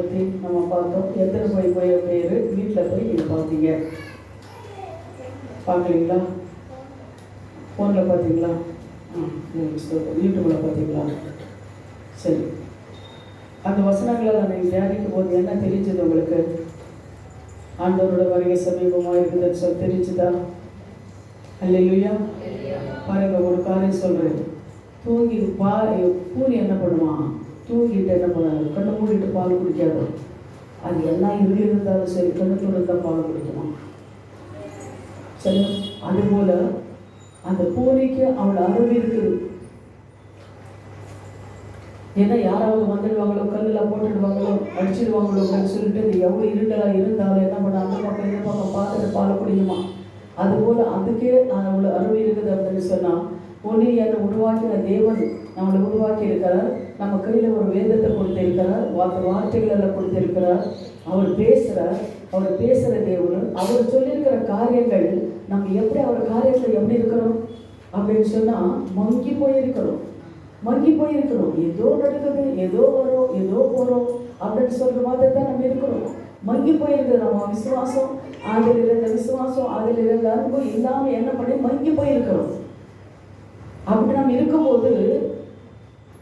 பற்றி நம்ம பார்த்தோம். எத்தனை போய் பேர் வீட்டில் போய் நீங்கள் பார்த்தீங்க? பார்க்கலீங்களா? ஃபோனில் பார்த்தீங்களா? யூடியூப்பில் பார்த்தீங்களா? சரி, அந்த வசனங்களை நீங்கள் தியானிக்கும் போது என்ன தெரிஞ்சது உங்களுக்கு? ஆண்டவரோட வருகை சமீபமாக இருக்குதுன்னு சொல்லி தெரிஞ்சுதா? அல்லேலூயா. பாருங்க, ஒரு காரியம் சொல்கிறேன். தூங்கி பூனி என்ன பண்ணுவான்? தூங்கிட்டு என்ன பண்ணாது? கண்ணு மூடிட்டு பால் குடிக்காது. அது எல்லாம் இருள் இருந்தாலும் சரி, கண்ணு துறந்தால் பால் குடிக்குமா? சரி, அதுபோல் அந்த பூனைக்கு அவள் அறிவு இருக்குது. ஏன்னா யாராவது வந்துடுவாங்களோ, கல்லில் போட்டுடுவாங்களோ, அடிச்சிடுவாங்களோ அப்படின்னு சொல்லிட்டு இது எவ்வளோ இருட்டலாக இருந்தாலும் என்ன பண்ண அந்த பக்கம் இந்த பக்கம் பார்த்துட்டு பாலை குடிக்குமா? அதுபோல் அதுக்கே அவ்வளோ அறிவு இருக்குது அப்படின்னு சொன்னால், ஒன்று என்னை உருவாக்கின தேவன் நம்மளை உருவாக்கி இருக்கிறார். நம்ம கையில் ஒரு வேதத்தை கொடுத்திருக்கிறார், வார்த்தைகளெல்லாம் கொடுத்திருக்கிறார். அவர் பேசுகிறார். அவர் பேசுகிற தேவன். அவர் சொல்லியிருக்கிற காரியங்கள் நம்ம எப்படி அவர் காரியத்தில் எப்படி இருக்கிறோம் அப்படின்னு சொன்னால் மங்கி போயிருக்கிறோம். ஏதோ நடக்குது, ஏதோ வரும், ஏதோ போகிறோம் அப்படின்னு சொல்கிற மாதிரி தான் நம்ம இருக்கிறோம். மங்கி போயிருக்குது நம்ம விசுவாசம். அதில் இருந்த விசுவாசம், அதில் இருந்த அன்பு இல்லாமல் என்ன பண்ணி மங்கி போயிருக்கிறோம். அப்படி நம்ம இருக்கும்போது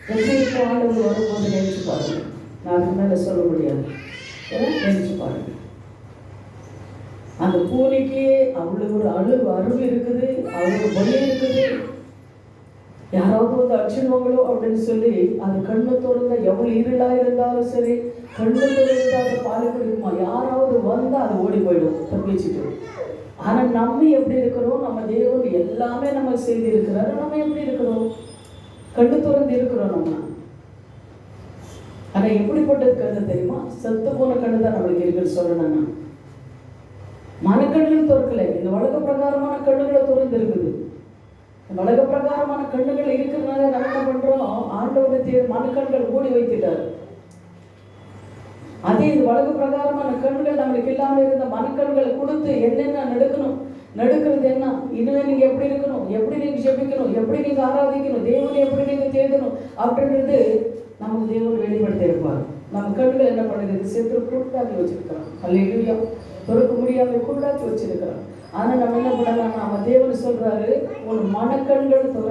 எப்படி இப்போ ஆண்டவர் வரும்போது நினைச்சு பாருங்க. நான் அதுக்கு மேலே சொல்ல முடியாது, நினைச்சு பாருங்க. அந்த பூனைக்கு அவ்வளோ ஒரு அறிவு இருக்குது, அவ்வளோ வலி இருக்குது. யாராவது வந்து அடிச்சிடுவாங்களோ அப்படின்னு சொல்லி அது கண்ணு திறந்த எவ்வளோ இருளாக இருந்தாலும் சரி, கண்ணு திறந்து அதை பால் குடிக்குமா? யாராவது வந்தால் அது ஓடி போயிடும் தப்பிச்சுட்டு. ஆனால் நம்ம எப்படி இருக்கிறோம்? நம்ம தேவன் எல்லாமே நம்ம செய்து இருக்கிறாரு. நம்ம எப்படி இருக்கிறோம்? கண்ணு திறந்து இருக்கிறோம் நம்ம. ஆனால் எப்படிப்பட்டது கண்ணு தெரியுமா? செத்து போன கண்ணு தான் நம்மளுக்கு இருக்குன்னு சொல்லணும்னா, மனக்கண்கள் திறக்கலை. இந்த உலக பிரகாரமான கண்ணுகளை திறந்து இருக்குது. உலக பிரகாரமான கண்ணுகள் இருக்கிறதுனால நம்ம என்ன பண்றோம்? ஆண்டவருடைய மனக்கண்கள் மூடி வைத்துட்டார். அதே இது உலக பிரகாரமான கண்கள் நம்மளுக்கு இல்லாமல் இருந்த மனக்கண்களை கொடுத்து என்னென்ன நடக்கிறது என்ன, இனிமே நீங்க எப்படி இருக்கணும், எப்படி நீங்க ஜெபிக்கணும், எப்படி நீங்க ஆராதிக்கணும், தேவனை எப்படி நீங்க தேடணும் அப்படின்றது நமக்கு தேவன் வெளிப்படுத்தி இருப்பார். நம்ம கண்கள் என்ன பண்ணுறது? சேர்த்து குருடாக்கி வச்சிருக்கிறோம். அல்லேலூயா. திறக்க முடியாம குருடாக்கி வச்சிருக்கிறோம். ஆனால் நம்ம என்ன பண்ணலாம்? நம்ம தேவன் சொல்றாரு, உன் மனக்கண்கள் துற,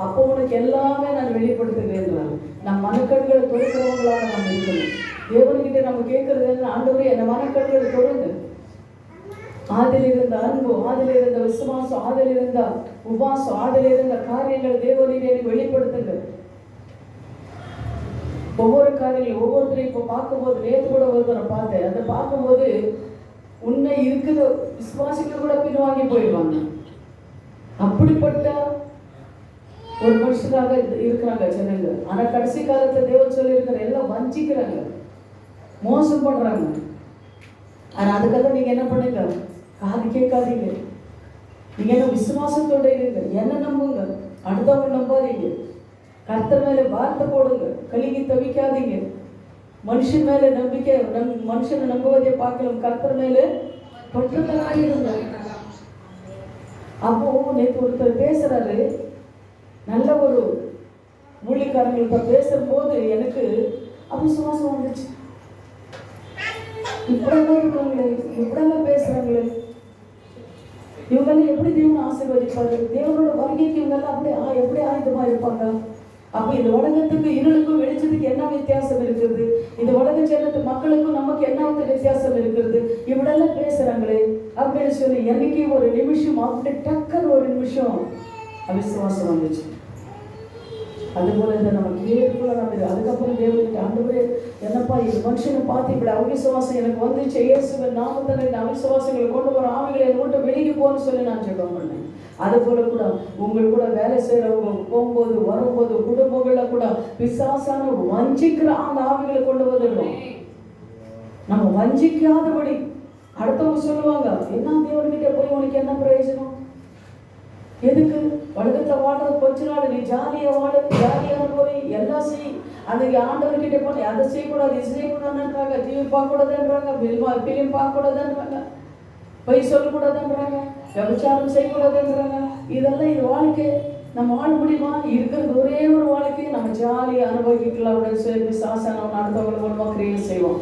அப்போ உனக்கு எல்லாமே நான் வெளிப்படுத்துகிறேன். நம் மனக்கண்களை துறக்கிறவங்களாக நம்ம இருக்கணும். தேவன்கிட்ட நம்ம கேட்கறது என்ன? ஆண்டவரே, என் மனக்கண்கள் துறந்து, அதில் இருந்த அன்பு, அதில் இருந்த விசுவாசம், அதில் இருந்த உபாசம், அதில் இருந்த காரியங்கள் தேவனிலே வெளிப்படுத்துங்க. ஒவ்வொரு காரியங்களும் ஒவ்வொருத்தரையும் இப்போ பார்க்கும்போது, நேற்று கூட ஒருத்தரை பார்த்தேன். அதை பார்க்கும்போது உண்மை இருக்குது, விசுவாசிக்க கூட பின்வாங்கி போயிடுவாங்க. அப்படிப்பட்ட ஒரு மனுஷனாக இருக்கிறாங்க ஜனங்க. ஆனால் கடைசி காலத்தை தேவன் சொல்லி இருக்கிற எல்லாம் வஞ்சிக்கிறாங்க, மோசம் பண்றாங்க. ஆனால் அதுக்காக நீங்க என்ன பண்ணுங்க? காது கேட்காதீங்க. நீங்க என்ன விசுவாசத்தோட இருங்க, என்ன நம்புங்க, அடுத்தவங்க நம்பாதீங்க. கர்த்தர் மேல வார்த்தை போடுங்க, கழுகி தவிக்காதீங்க. மனுஷன் மேல நம்பிக்கை, மனுஷனை நம்புவதை பார்க்கலாம், கர்த்தர் மேல பற்றுதலாக இருங்க. அப்போ நேற்று ஒருத்தர் பேசுறாரு, நல்ல ஒரு ஊழியக்காரங்கள்ட்ட பேசும்போது எனக்கு அவிசுவாசம் வந்துச்சு. இப்படிதான் இருக்காங்களே, இப்படிலாம் பேசுறாங்களே, இவங்கெல்லாம் எப்படி தேவன் ஆசீர்வதிப்பாரு? தேவனோட வருகைக்கு இவங்கெல்லாம் அப்படி எப்படி ஆயுதமா இருப்பாங்க? அப்ப இந்த உலகத்துக்கு இருளுக்கும் வெளிச்சத்துக்கு என்ன வித்தியாசம் இருக்கிறது? இந்த உலக ஜனத்து மக்களுக்கும் நமக்கு என்ன வித்தியாசம் இருக்கிறது? இப்படியெல்லாம் பேசுறாங்களே அப்படின்னு சொல்லி எனக்கு ஒரு நிமிஷம், அப்படி டக்குன்னு ஒரு நிமிஷம் அவிசுவாசம் வந்துச்சு. அதுபோல இதை நம்ம கேட்கல. நம்ம அதுக்கப்புறம் தேவனுக்கு, ஆண்டவரே என்னப்பா இந்த மனுஷனை பார்த்து இப்படி அவிசுவாசம் எனக்கு வந்துச்சு, இயேசுவின் நாமத்தில் இந்த அவிசுவாசங்களை கொண்டு வர ஆவிகளை மட்டும் வெளியே போன்னு சொல்லி நான் ஜெபம் பண்ணேன். அது போல கூட உங்களுக்கு கூட வேலை செய்யறவங்க போகும்போது வரும்போது குடும்பங்கள்ல கூட பிசாசான வஞ்சிக்கிற அந்த ஆவிகளை கொண்டு வந்துடணும். நம்ம வஞ்சிக்காதபடி. அடுத்தவங்க சொல்லுவாங்க, என்ன தேவன்கிட்ட போய் உனக்கு என்ன பிரயோஜனம்? எதுக்கு உலகத்தை வாழ்றது? கொஞ்ச நாள் நீ ஜாலியா வாழ, ஜாலியான போய் எல்லாம் செய். அதுக்கு ஆண்டவர்கிட்ட போன அதை செய்யக்கூடாது, இது செய்யக்கூடாதுன்றாங்க, டிவி பார்க்கக்கூடாதுன்றாங்க, பிலிம் பார்க்கக்கூடாதுன்றாங்க, பொய் சொல்லக்கூடாதுன்றாங்க, விபச்சாரம் செய்யக்கூடாதுன்றாங்க. இதெல்லாம் இது வாழ்க்கை. நம்ம வாழ முடியுமா? இருக்கிறது ஒரே ஒரு வாழ்க்கையை நம்ம ஜாலியாக அனுபவிக்கலாம். அப்படின்னு சொல்லி சாசனம் அடுத்தவங்களை மூலமாக கிரியேட் செய்வோம்.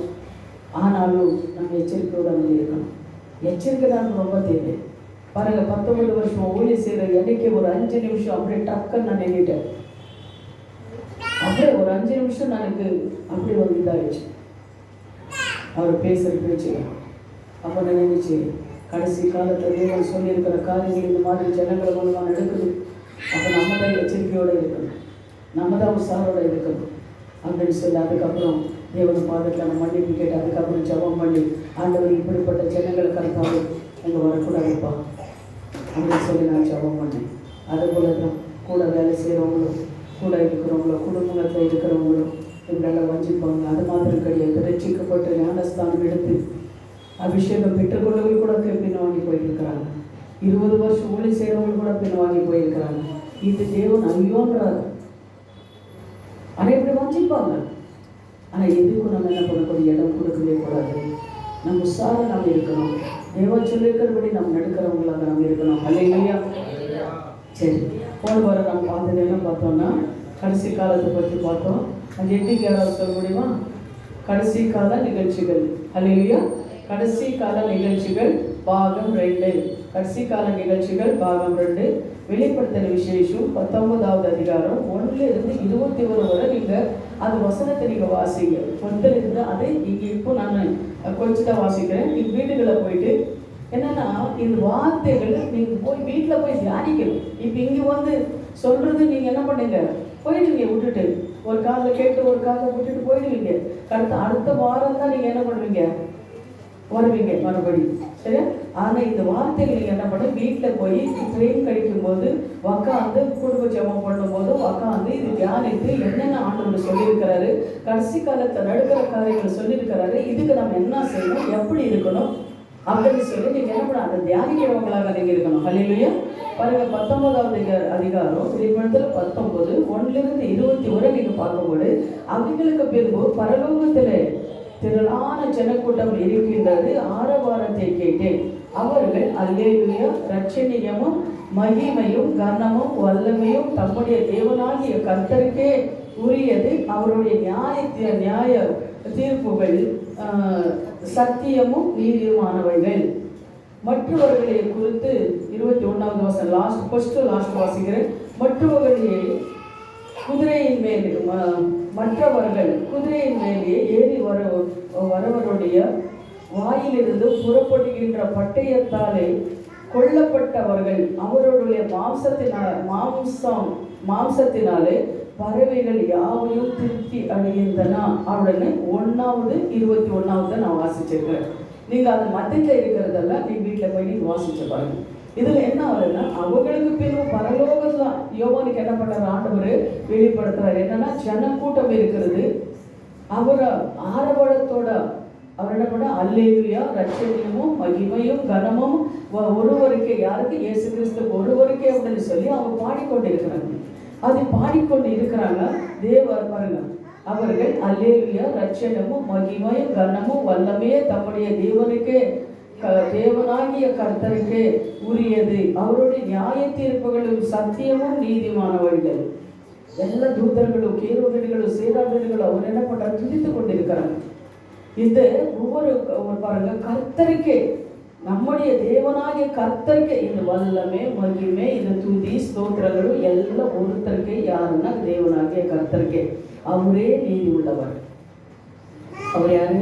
ஆனாலும் நம்ம எச்சரிக்கையோடு வந்து இருக்கணும். எச்சரிக்கை தான் ரொம்ப தேவை. பாருங்க, 19 வருஷம் ஊழியர் செய்கிற எனக்கு ஒரு 5 நிமிஷம் அப்படியே டக்குன்னு நான் நின்றுட்டேன். அப்படியே ஒரு 5 நிமிஷம் எனக்கு அப்படியே ஒரு இதாகிடுச்சு அவர் பேசுகிற பேச்சு. அப்போ நான் நினைச்சு, கடைசி காலத்தில் தேவன் சொல்லியிருக்கிற காரியங்கள் இந்த மாதிரி ஜனங்களை மூலமாக நடக்குது. அப்போ நம்ம தான் எச்சரிக்கையோடு இருக்கணும், நம்ம தான் உற்சாகோடு இருக்கணும் அப்படின்னு சொல்லி அதுக்கப்புறம் தேவனை பாதத்தில் நம்ம மன்னிப்பு கேட்டு அதுக்கப்புறம் ஜெபம் பண்ணி, ஆண்டவர் இப்படிப்பட்ட ஜனங்களை கருத்தாலும் எங்கே வரக்கூடாதுப்பா அப்படின்னு சொல்லி நான் ஜெபம் பண்ணேன். அதுபோல தான் கூட வேலை செய்கிறவங்களும் கூட இருக்கிறவங்களும் குடும்பத்தில் இருக்கிறவங்களும் இவங்களெல்லாம் வஞ்சிப்பாங்க. அது மாத்திரம் கிடையாது, ரட்சிக்கப்பட்ட ஞானஸ்தானம் எடுத்து அபிஷேகம் பெற்றுக்கொண்டவங்க கூட பின்வாங்கி போயிருக்கிறாங்க. 20 வருஷம் ஊழி செய்கிறவங்க கூட பின்வாங்கி போயிருக்கிறாங்க. இது தேவன் ஐயோன்றாரு. ஆனால் இப்படி வஞ்சிப்பாங்க. ஆனால் எதுக்கும் நம்ம என்ன பண்ணக்கூடிய இடம் கொடுக்கவே கூடாது. நம்ம உற்சாக நம்ம இருக்கணும். தேவன் சொல்லியிருக்கிறபடி நம்ம நடக்கிறவங்களாக நம்ம இருக்கணும். அல்லேலூயா. சரி, போன வாரம் நம்ம பார்த்தது என்ன பார்த்தோம்னா கடைசி காலத்தை பற்றி பார்த்தோம். அது எப்படி யாராவது சொல்ல முடியுமா? கடைசி கால நிகழ்ச்சிகள். அல்லேலூயா. கடைசி கால நிகழ்ச்சிகள் பாகம் 2. கடைசி கால நிகழ்ச்சிகள் பாகம் 2. வெளிப்படுத்தின விசேஷம் 19வது அதிகாரம் 1லிருந்து 21 வரை நீங்கள் அது வசனத்தை நீங்கள் வாசிங்க. 1லிருந்து அதை இங்கே இப்போ நான் கொஞ்சம் தான் வாசிக்கிறேன். நீங்கள் வீடுகளை போயிட்டு என்னென்னா இந்த வார்த்தைகள் நீங்கள் போய் வீட்டில் போய் தியானிக்கணும். இப்போ இங்கே வந்து சொல்கிறது நீங்கள் என்ன பண்ணுங்க, போயிடுவீங்க விட்டுட்டு, ஒரு காலில் கேட்டு ஒரு காலில் விட்டுட்டு போயிடுவீங்க. அடுத்த வாரம் தான் நீங்கள் என்ன பண்ணுவீங்க, வருவீங்க மறுபடி. சரியா? ஆனால் இந்த வார்த்தைகள் நீங்கள் என்ன பண்ண, வீட்டில் போய் ட்ரெயின் கிடைக்கும் போது உக்காந்து குடும்ப ஜெபம் பண்ணும்போது உக்காந்து இது தியானித்து என்னென்ன ஆண்டவர் சொல்லியிருக்கிறாரு, கடைசி காலத்தை நடக்கிற காரியங்களை சொல்லியிருக்கிறாரு, இதுக்கு நம்ம என்ன செய்யணும், எப்படி இருக்கணும் அப்படின்னு சொல்லி நீங்கள் என்ன பண்ண, அந்த தியானிக்கிறவங்களாக நீங்கள் இருக்கணும். அல்லேலூயா. பாருங்க, 19வது அதிகாரம் வெளிப்படுத்தல் 19 1லிருந்து 20 வரை நீங்கள் பார்க்கும்போது, அவங்களுக்கு பின்பு பரலோகத்தில் திரளான ஜனக்கூட்டம் இருக்கின்றது. ஆரவாரத்தை கேட்டேன். அவர்கள் அல்லேலூயா, ரட்சணியமும் மகிமையும் கனமும் வல்லமையும் தம்முடைய தேவனாகிய கர்த்தருக்கே உரியது. அவருடைய நியாய தீர்ப்புகள் சத்தியமும் நீதியுமானவைகள். மற்றவர்களை குறித்து 21வது வசனம் லாஸ்ட் வாசிக்கிறேன். மற்றவர்கள் குதிரையின் மேலே ஏறி வரவருடைய வாயிலிருந்து புறப்படுகின்ற பட்டயத்தாலே கொல்லப்பட்டவர்கள். அவர்களுடைய மாம்சத்தினாலே பறவைகள் யாவையும் திருப்தி அடைகின்றன அப்படின்னு 1வது 21வது நான் வாசிச்சிருக்கிறேன். நீங்கள் அது மத்தியில் இருக்கிறதெல்லாம் நீங்கள் வீட்டில் போய் நீங்கள் வாசிச்சு பாருங்க. இதில் என்ன ஆகுதுன்னா, அவங்களுக்கு பின்பு பரலோகம் தான் யோவானுக்கு என்ன பண்ணுற ஆண்டவர் வெளிப்படுத்துறாரு. என்னன்னா ஜனக்கூட்டம் இருக்கிறது. அவர் ஆரவாரத்தோட அவர் என்ன பண்ண, அல்லேலூயா, ரட்சணியமும் மகிமையும் கனமும் ஒருவருக்கே, யாருக்கு, இயேசு கிறிஸ்து ஒருவருக்கே அப்படின்னு சொல்லி அவங்க பாடிக்கொண்டு இருக்கிறாங்க. அது பாடிக்கொண்டு இருக்கிறாங்க. தேவர் பாருங்க, அவர்கள் அல்லேலூயா, ரட்சணியமும் மகிமையும் கனமும் வல்லமையே தம்முடைய தேவனாகிய கர்த்தருக்கே உரியது. அவருடைய நியாய தீர்ப்புகளும் சத்தியமும் நீதிமானவர்கள். எல்லா தூதர்களும் கேருபீன்களும் சேராபீன்களும் அவர் என்ன பண்றாங்க, துதித்து கொண்டிருக்கிறாங்க. இந்த ஒவ்வொரு பாருங்க, கர்த்தருக்கே, நம்முடைய தேவனாகிய கர்த்தருக்கே இந்த வல்லமே மகிமை இந்த துதி ஸ்தோத்திரங்களும் எல்லாம் ஒருத்தருக்கே. யாருன்னா தேவனாகிய கர்த்தருக்கே. அவரே நீதி உள்ளவர். அவர் யாரு?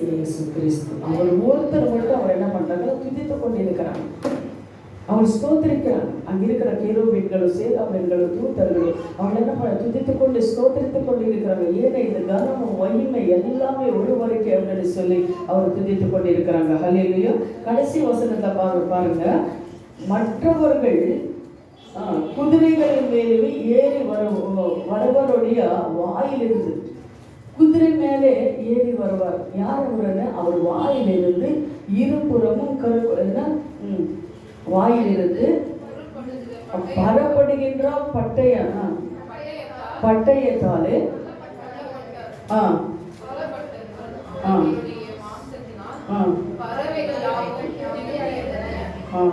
இயேசு கிறிஸ்து. அவர் ஒருத்தர் மட்டும் அவர் என்ன பண்றாங்க, துதித்து கொண்டு இருக்கிறாங்க, அவர் ஸ்தோத்திரிக்கிறாங்க. அங்க இருக்கிற கேருபீன்களும் சேராபீன்களும் தூதர்களும் அவங்க என்ன பண்ண, துதித்து கொண்டு ஸ்தோத்திரித்து கொண்டு இருக்கிறாங்க. ஏன்னா இந்த கனமும் மகிமை எல்லாமே ஒருவருக்கே அப்படின்னு சொல்லி அவர் துதித்து கொண்டு இருக்கிறாங்க. ஹல்லேலூயா. கடைசி வசனத்தை பாருங்க, மற்றவர்கள் குதிரைகளின் மேலே ஏறி வரவருடைய வாயிலிருந்து, குதிரை மேலே ஏறி வருவார். யார் அவருன்னு, அவர் வாயிலிருந்து இருபுறமும் வாயிலிருந்து பரப்படுகின்ற பட்டயத்தாலே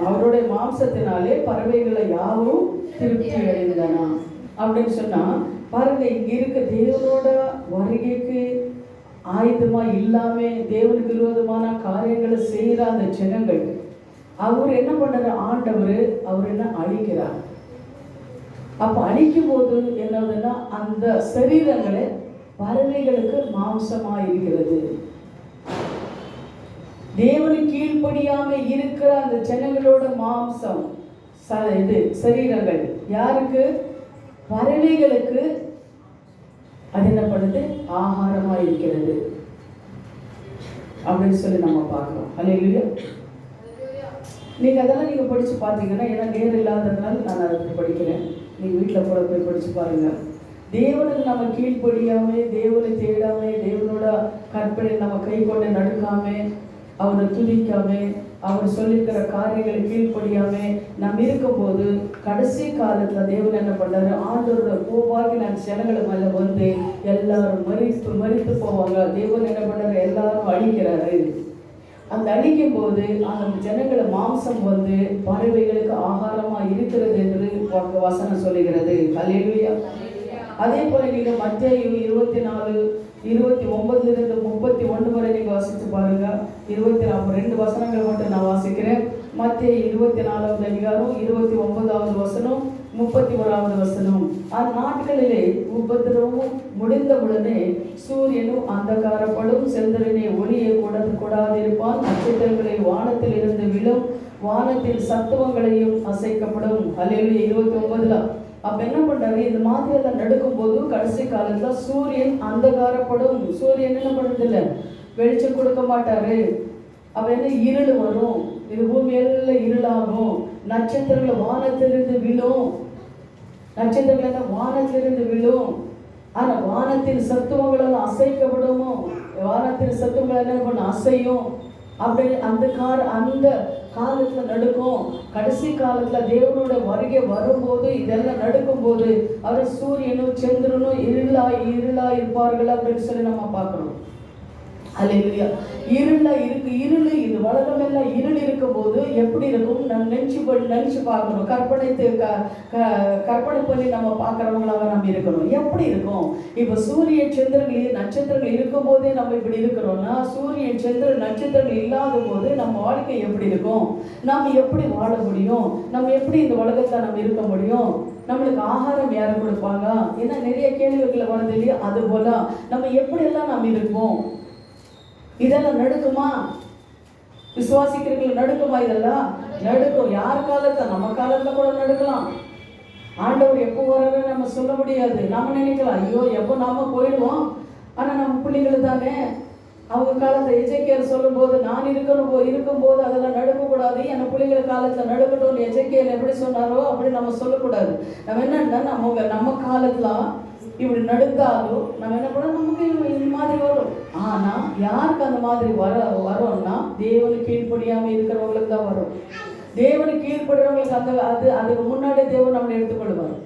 அவருடைய மாம்சத்தினாலே பறவைகளை யாரும் திருப்தி அடைந்தனா அப்படின்னு சொன்னா பாருங்க, இங்க இருக்க தேவனோட வருகைக்கு ஆயுதமா இல்லாம தேவனுக்கு விரோதமான காரியங்களை செய்யற அந்த ஜனங்கள், அவர் என்ன பண்றாரு? ஆண்டவர் அவர் என்ன அழிக்கிறார். அப்ப அழிக்கும் போது என்னதுன்னா, அந்த சரீரங்களை பறவைகளுக்கு மாம்சமா இருக்கிறது. தேவனுக்கு கீழ்ப்படியாம இருக்கிற அந்த ஜனங்களோட மாம்சம் இது சரீரங்கள் யாருக்கு? பறவைகளுக்கு அது என்ன பண்ணுது? ஆகாரமா இருக்கிறது அப்படின்னு சொல்லி நம்ம பார்க்கிறோம். அல்லேலூயா. நீங்க அதெல்லாம் நீங்க படிச்சு பார்த்தீங்கன்னா, ஏன்னா நேரம் இல்லாததுனால நான் அதை படிக்கிறேன். நீங்க வீட்டில் கூட போய் படிச்சு பாருங்க. தேவனுக்கு நம்ம கீழ்ப்படியாம, தேவனை தேடாம, தேவனோட கற்பனை நம்ம கை கொண்டு நடக்காம, அவரை துதிக்காம, அவர் சொல்லியிருக்கிற காரியங்களை கீழ்ப்படியாம நம்ம இருக்கும்போது கடைசி காலத்துல தேவன் என்ன பண்றாரு? ஆண்டவரோட கோபாக்கி நான் ஜனங்களை மேல வந்து எல்லாரும் மறித்து போவாங்க. தேவன் என்ன பண்றாரு? எல்லாரும் அழிக்கிறாரு. அந்த அழிக்கும் போது அந்த ஜனங்களை மாம்சம் வந்து பறவைகளுக்கு ஆகாரமா இருக்கிறது என்று வசனம் சொல்லுகிறது. அல்லேலூயா. அதே போல நீங்க மத்தேயு 24:29-31 வரை நீங்க வாசிச்சு பாருங்க. 2 வசனங்கள் மட்டும் நான் வாசிக்கிறேன். மத்தேயு 24வது அதிகாரம் 29வது வசனம் 31வது வசனம். அந்நாட்களிலே உபத்திரவம் முடிந்தவுடனே சூரியனும் அந்தகாரப்படும், சந்திரனே ஒளியை கொடாதிருப்பான், நட்சத்திரங்களை வானத்தில் இருந்து விழும், வானத்தில் சத்துவங்களையும் அசைக்கப்படும். அல்லேலூயா. 29ல அப்ப என்ன பண்றாரு? இந்த மாதிரி எல்லாம் நடக்கும் போது கடைசி காலத்துல சூரியன் அந்தகாரப்படும். சூரியன் என்ன பண்றது இல்லை, வெளிச்சம் கொடுக்க மாட்டாரு. அப்ப என்ன? இருள் வரும். இது பூமியில இருளாகும். நட்சத்திரங்கள் வானத்திலிருந்து விழும். நட்சத்திரங்கள் வானத்திலிருந்து விழும். ஆனா வானத்தின் சத்துவங்கள் எல்லாம் அசைக்கப்படும். வானத்தின் சத்துவங்கள் என்ன பண்ண? அசையும். அப்படி அந்த காலத்துல நடக்கும். கடைசி காலத்துல தேவனோட வருகை வரும்போது இதெல்லாம் நடக்கும் போது அவர் சூரியனும் சந்திரனும் இருளா இருப்பார்கள் அப்படின்னு சொல்லி நம்ம பார்க்கிறோம். அல்லேலூயா. இருள் இது உலகம் எல்லாம் இருள் இருக்கும் போது எப்படி இருக்கும்? நம்ம நினைச்சு பார்க்கணும். கற்பனை பண்ணி நம்ம பார்க்கறவங்களாக நம்ம இருக்கணும். எப்படி இருக்கும்? இப்ப சூரிய சந்திரர்கள் நட்சத்திரங்கள் இருக்கும் போதே நம்ம இப்படி இருக்கிறோம்னா, சூரியன் சந்திரன் நட்சத்திரங்கள் இல்லாத போது நம்ம வாழ்க்கை எப்படி இருக்கும்? நம்ம எப்படி வாழ முடியும்? நம்ம எப்படி இந்த உலகத்துல நம்ம இருக்க முடியும்? நம்மளுக்கு ஆகாரம் யாரை கொடுப்பாங்க? ஏன்னா நிறைய கேள்விகளை வருது இல்லையா? அது போல நம்ம எப்படி எல்லாம் நம்ம இருப்போம்? இதெல்லாம் நடுக்குமா? விசுவாசிக்கிறவங்களுக்கு நடுக்குமா? இதெல்லாம் நடுக்கும். யார் காலத்துல? நம்ம காலத்துல கூட நடுக்கலாம். ஆண்டவர் எப்போ வர்றாரு நம்ம சொல்ல முடியாது. நம்ம நினைக்கலாம், ஐயோ எப்போ நாம போயிடுவோம். ஆனா நம்ம பிள்ளைகள் தானே. அவங்க காலத்தை எஜேக்கியல் சொல்லும் போது, நான் இருக்கும்போது அதெல்லாம் நடுக்கக்கூடாது, என் பிள்ளைகள் காலத்துல நடுக்கட்டும் எஜேக்கியல் எப்படி சொன்னாரோ அப்படி நம்ம சொல்லக்கூடாது. நம்ம என்னன்னா நம்ம காலத்துல இப்படி நடுத்தாலும் நம்ம என்ன பண்ணோம்? நமக்கு இந்த மாதிரி வரும். ஆனா யாருக்கு அந்த மாதிரி வரோம்னா, தேவனுக்கு கீழ்ப்படியாம இருக்கிறவங்களுக்கு தான் வரும். தேவனுக்கு கீழ்ப்படுறவங்களுக்கு அதுக்கு முன்னாடி தேவன் நம்மளை எடுத்துக்கொள்வார்.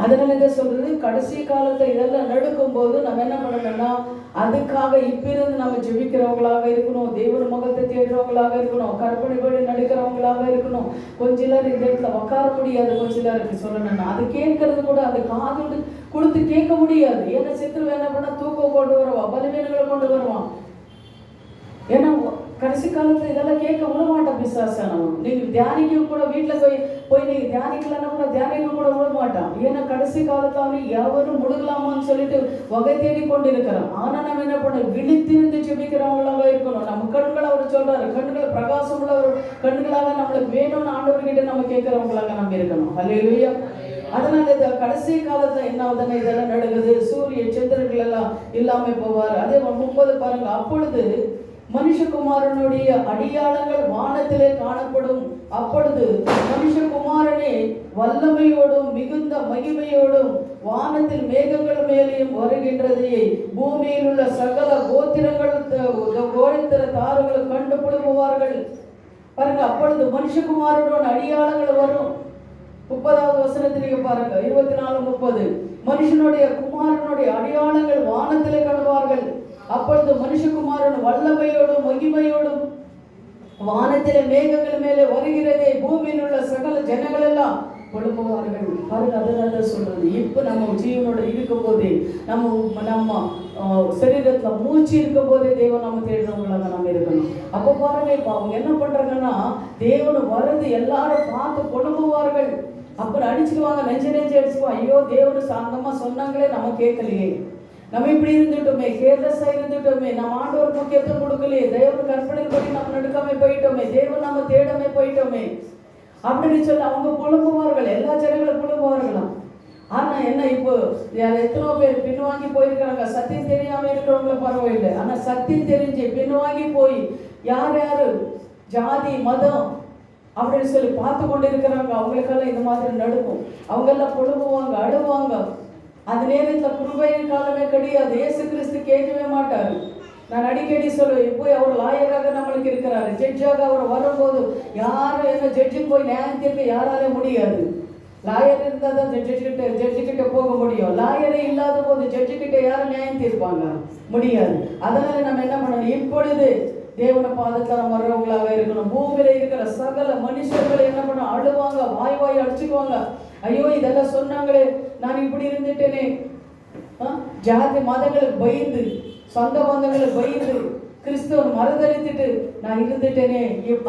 அதனால என்ன சொல்றது? கடைசி காலத்தை இதெல்லாம் நடக்கும் போது நம்ம என்ன பண்ணணும்னா, அதுக்காக இப்ப இருந்து நம்ம ஜெபிக்கிறவங்களாக இருக்கணும். தேவன் முகத்தை தேடுறவங்களாக இருக்கணும். கற்பனைப்படி நடக்கிறவங்களாக இருக்கணும். கொஞ்ச நேரம் இந்த இடத்துல உட்கார முடியாது. கொஞ்ச நேரம் சொல்லணும்னா அது கேட்கறது கூட அது காது கொடுத்து கேட்க முடியாது. ஏன்னா சித்திரம் என்ன பண்ணா தூக்கம் கொண்டு வருவான், பலவீனங்களை கொண்டு வருவான். ஏன்னா கடைசி காலத்துல இதெல்லாம் கேட்க விட மாட்டான் பிசாசானவன். நீங்க தியானிக்க கூட வீட்டுல போய் நீங்க தியானிக்கலன்னா கூட தியானிக்க கூட விட மாட்டான். ஏன்னா கடைசி காலத்துல அவரு எவரும் முழுகலாமான்னு சொல்லிட்டு வகை தேடி கொண்டு இருக்கிறான். ஆனா நம்ம என்ன பண்ண? விழித்திருந்து ஜெபிக்கிறவங்களாக இருக்கணும். நம்ம கண்கள் அவர் சொல்றாரு, கண்களை பிரகாசம் உள்ள ஒரு கண்களாக நம்மளுக்கு வேணும்னு ஆண்டவர்கிட்ட நம்ம கேட்கிறவங்களாக நம்ம இருக்கணும். அல்லேலூயா. அதனால இந்த கடைசி காலத்துல என்ன ஆகுதுன்னா இதெல்லாம் நடக்குது. சூரிய சந்திரர்கள் எல்லாம் இல்லாம போவார். அதே 30 பாருங்க. அப்பொழுது மனுஷகுமாரனுடைய அடியாளங்கள் வானத்திலே காணப்படும். அப்பொழுது மனுஷகுமாரனே வல்லமையோடும் மிகுந்த மகிமையோடும் வானத்தில் மேகங்கள் மேலேயும் வருகின்றதையே பூமியில் உள்ள சகல கோத்திர தாறுகளும் கண்டு புழுங்குவார்கள். பாருங்க, அப்பொழுது மனுஷகுமாரனோட அடியாளங்கள் வரும். 30வது வசனத்தில் நீங்க பாருங்க. 24:30 மனுஷனுடைய குமாரனுடைய அடையாளங்கள் வானத்திலே காணுவார்கள். அப்பொழுது மனுஷகுமாரன் வல்லமையோடும் மகிமையோடும் வானத்திலே மேகங்கள் மேலே வருகிறதே, பூமியில் உள்ள சகல ஜனங்கள் எல்லாம் புலம்புவார்கள். பாருங்க, அதனால சொல்றது, இப்ப நம்ம ஜீவனோட இருக்கும் போதே, நம்ம சரீரத்துல மூச்சு இருக்கும் போதே தேவன் நம்ம தேடுறவங்களாக நம்ம இருக்கணும். அப்ப பாருங்க, இப்ப அவங்க என்ன பண்றாங்கன்னா, தேவன் வர்றது எல்லாரும் பார்த்து புலம்புவார்கள். அப்புறம் அடிச்சுக்குவாங்க, நெஞ்சு அடிச்சுக்குவாங்க. ஐயோ, தேவன் சாந்தமா சொன்னாங்களே, நம்ம கேட்கலையே, நம்ம இப்படி இருந்துட்டோமே, கேர்லெஸ்ஸா இருந்துட்டோமே, நம்ம ஆண்டவர் முக்கியத்துவம் கொடுக்கலையே, தேவன் கற்பனைகள் படி நம்ம நடுக்காம போயிட்டோமே, தேவன் நம்ம தேடாம போயிட்டோமே அப்படின்னு சொல்லி அவங்க புலம்புவார்கள். எல்லா ஜனங்களும் புலம்புவார்களாம். ஆனா என்ன, இப்போ எத்தனோ பேர் பின்வாங்கி போயிருக்கிறாங்க. சத்தியம் தெரியாம இருக்கிறவங்கள பரவாயில்லை, ஆனா சத்தியம் தெரிஞ்சு பின்வாங்கி போய் யார் யாரு ஜாதி மதம் அப்படின்னு சொல்லி பார்த்து கொண்டு இருக்கிறாங்க, அவங்களுக்கெல்லாம் இந்த மாதிரி நடக்கும். அவங்க எல்லாம் புலம்புவாங்க, அழுவாங்க. அந்த நேரத்தில் கிருபையின் காலமே கிடையாது. இயேசு கிறிஸ்து கேட்கவே மாட்டார். நான் அடிக்கடி சொல்லுவேன், இப்போ அவர் லாயராக நம்மளுக்கு இருக்கிறாரு, ஜட்ஜாக அவர் வரும்போது யாரும் என்ன ஜட்ஜுக்கு போய் நியாயம் தீர்க்க யாராலே முடியாது. லாயர் இருந்தால் தான் ஜட்ஜுக்கிட்ட போக முடியும். லாயரே இல்லாத போது ஜட்ஜுக்கிட்ட யாரும் நியாயம் தீர்ப்பாங்க முடியாது. அதனால நம்ம என்ன பண்ணணும், இப்பொழுது தேவன பாதத்தில் வர்றவங்களாக இருக்கணும். பூமியில இருக்கிற சகல மனுஷர்களை என்ன பண்ண அழுவாங்க, வாய் அடிச்சுக்குவாங்க. ஐயோ, இதெல்லாம் சொன்னாங்களே, நான் இப்படி இருந்துட்டேனே. ஜாதி மதங்களுக்கு பயந்து, சொந்த பந்தங்களுக்கு பயந்து, கிறிஸ்தவன் மறுதளித்துட்டு நான் இருந்துட்டேனே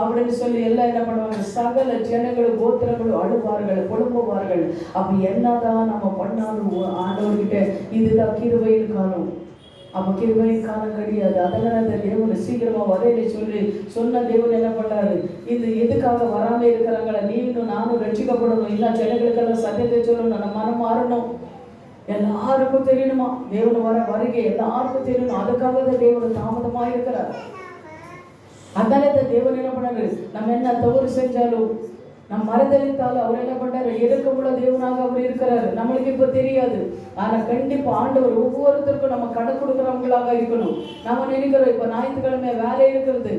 அப்படின்னு சொல்லி எல்லாம் என்ன பண்ணுவாங்க, சகல ஜனங்களும் கோத்திரங்களும் அழுவார்கள், புலம்புவார்கள். அப்ப என்னதான் நம்ம பண்ணாலும் ஆண்டவர்கிட்ட இதுதான் கிருபையின் காலம். அப்போ கிருபையின் காலம் கிடையாது. அதனால அந்த தேவன் சீக்கிரமா வரையில சொல்லி சொன்ன தேவன் என்ன பண்ணாரு, இது எதுக்காக வராம இருக்கிறாங்களா, நீனும் நானும் ரட்சிக்கப்படணும், இல்லை ஜனங்களுக்கெல்லாம் சத்தியத்தை சொல்லணும், நம்ம மனம் மாறணும், எல்லாருக்கும் தெரியணுமா, தேவன் வருகை எல்லாருக்கும் தெரியணும். அதுக்காக தான் தேவன் தாமதமா இருக்கிறார். அதனால இந்த தேவன் என்ன பண்ணாரு, நம்ம என்ன தவறு செஞ்சாலும் நம்ம மறந்தளித்தாலும் அவர் என்ன பண்றாரு, இறக்கமுள்ள தேவனாக அவர் இருக்கிறாரு. நம்மளுக்கு இப்ப தெரியாது, ஆனா கண்டிப்பா ஆண்டவர் ஒவ்வொருத்தருக்கும் நம்ம கடை கொடுக்குறவங்களாக இருக்கணும். நம்ம நினைக்கிறோம், இப்ப ஞாயிற்றுக்கிழமை வேலை இருக்கிறது,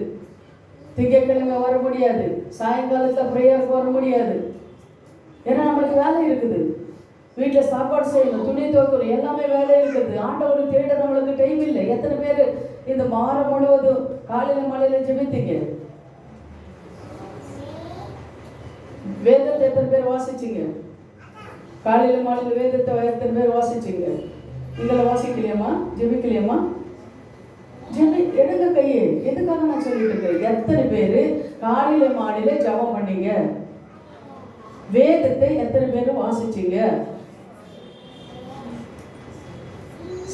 திங்கட்கிழமை வர முடியாது, சாயங்காலத்துல பிரேயருக்கு வர முடியாது, ஏன்னா நம்மளுக்கு வேலை இருக்குது. வீட்டுல சாப்பாடு செய்யணும், துணி துவைக்கணும், எல்லாமே வேலை இருக்குது. ஆண்டவர் தேட நம்மளுக்கு டைம் இல்லை. எத்தனை பேர் இந்த வாரம் முழுவதும் காலையில மழையில ஜெபித்தீங்க? வேதத்தை எத்தனை பேர் வாசிச்சிங்க? காலையில மாலையில வேதத்தை எத்தனை பேர் வாசிச்சிங்க? இதில் வாசிக்கலையாமா, ஜெபிக்கலையாமா? எடுங்க கையே. எதுக்காக நான் சொல்லிட்டு இருக்கேன், எத்தனை பேர் காலையில மாலையில ஜெபம் பண்ணீங்க? வேதத்தை எத்தனை பேர் வாசிச்சிங்க?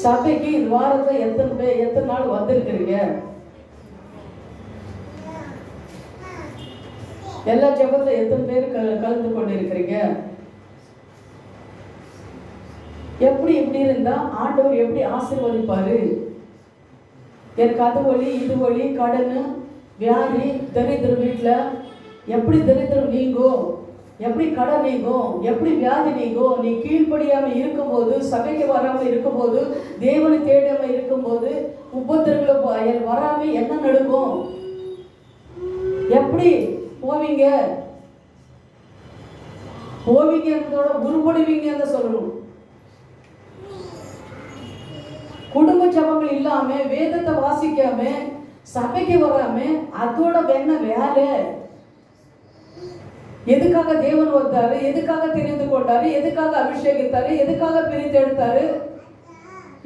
சபைக்கு இந்த வாரத்தை எத்தனை நாள் வந்திருக்கிறீங்க? எல்லா ஜெபத்துல எத்தனை பேர் கலந்து கொண்டு இருக்கிறீங்க? எப்படி இருந்தா ஆண்டவர் எப்படி ஆசீர்வதிப்பாரு? எனக்கு அது வழி இது வழி, கடன், வியாதி, தரித்திரம், வீட்டுல எப்படி தரித்திரம் நீங்கும், எப்படி கடன் நீங்கும், எப்படி வியாதி நீங்கும்? நீ கீழ்ப்படியாம இருக்கும்போது, சபைக்கு வராம இருக்கும்போது, தேவனை தேடாம இருக்கும்போது, உபத்திரங்களை வராம என்ன நடக்கும்? எப்படி போவீங்கன்றதோட உருப்படுவீங்கன்னு சொல்லணும். குடும்ப ஜபங்கள் இல்லாம, வேதத்தை வாசிக்காம, சபைக்கு வராம, அதோட என்ன வேலை? எதுக்காக தேவன் வந்தாரு, எதுக்காக தெரிந்து கொண்டாரு, எதுக்காக அபிஷேகித்தாரு, எதுக்காக பிரித்து எடுத்தாரு,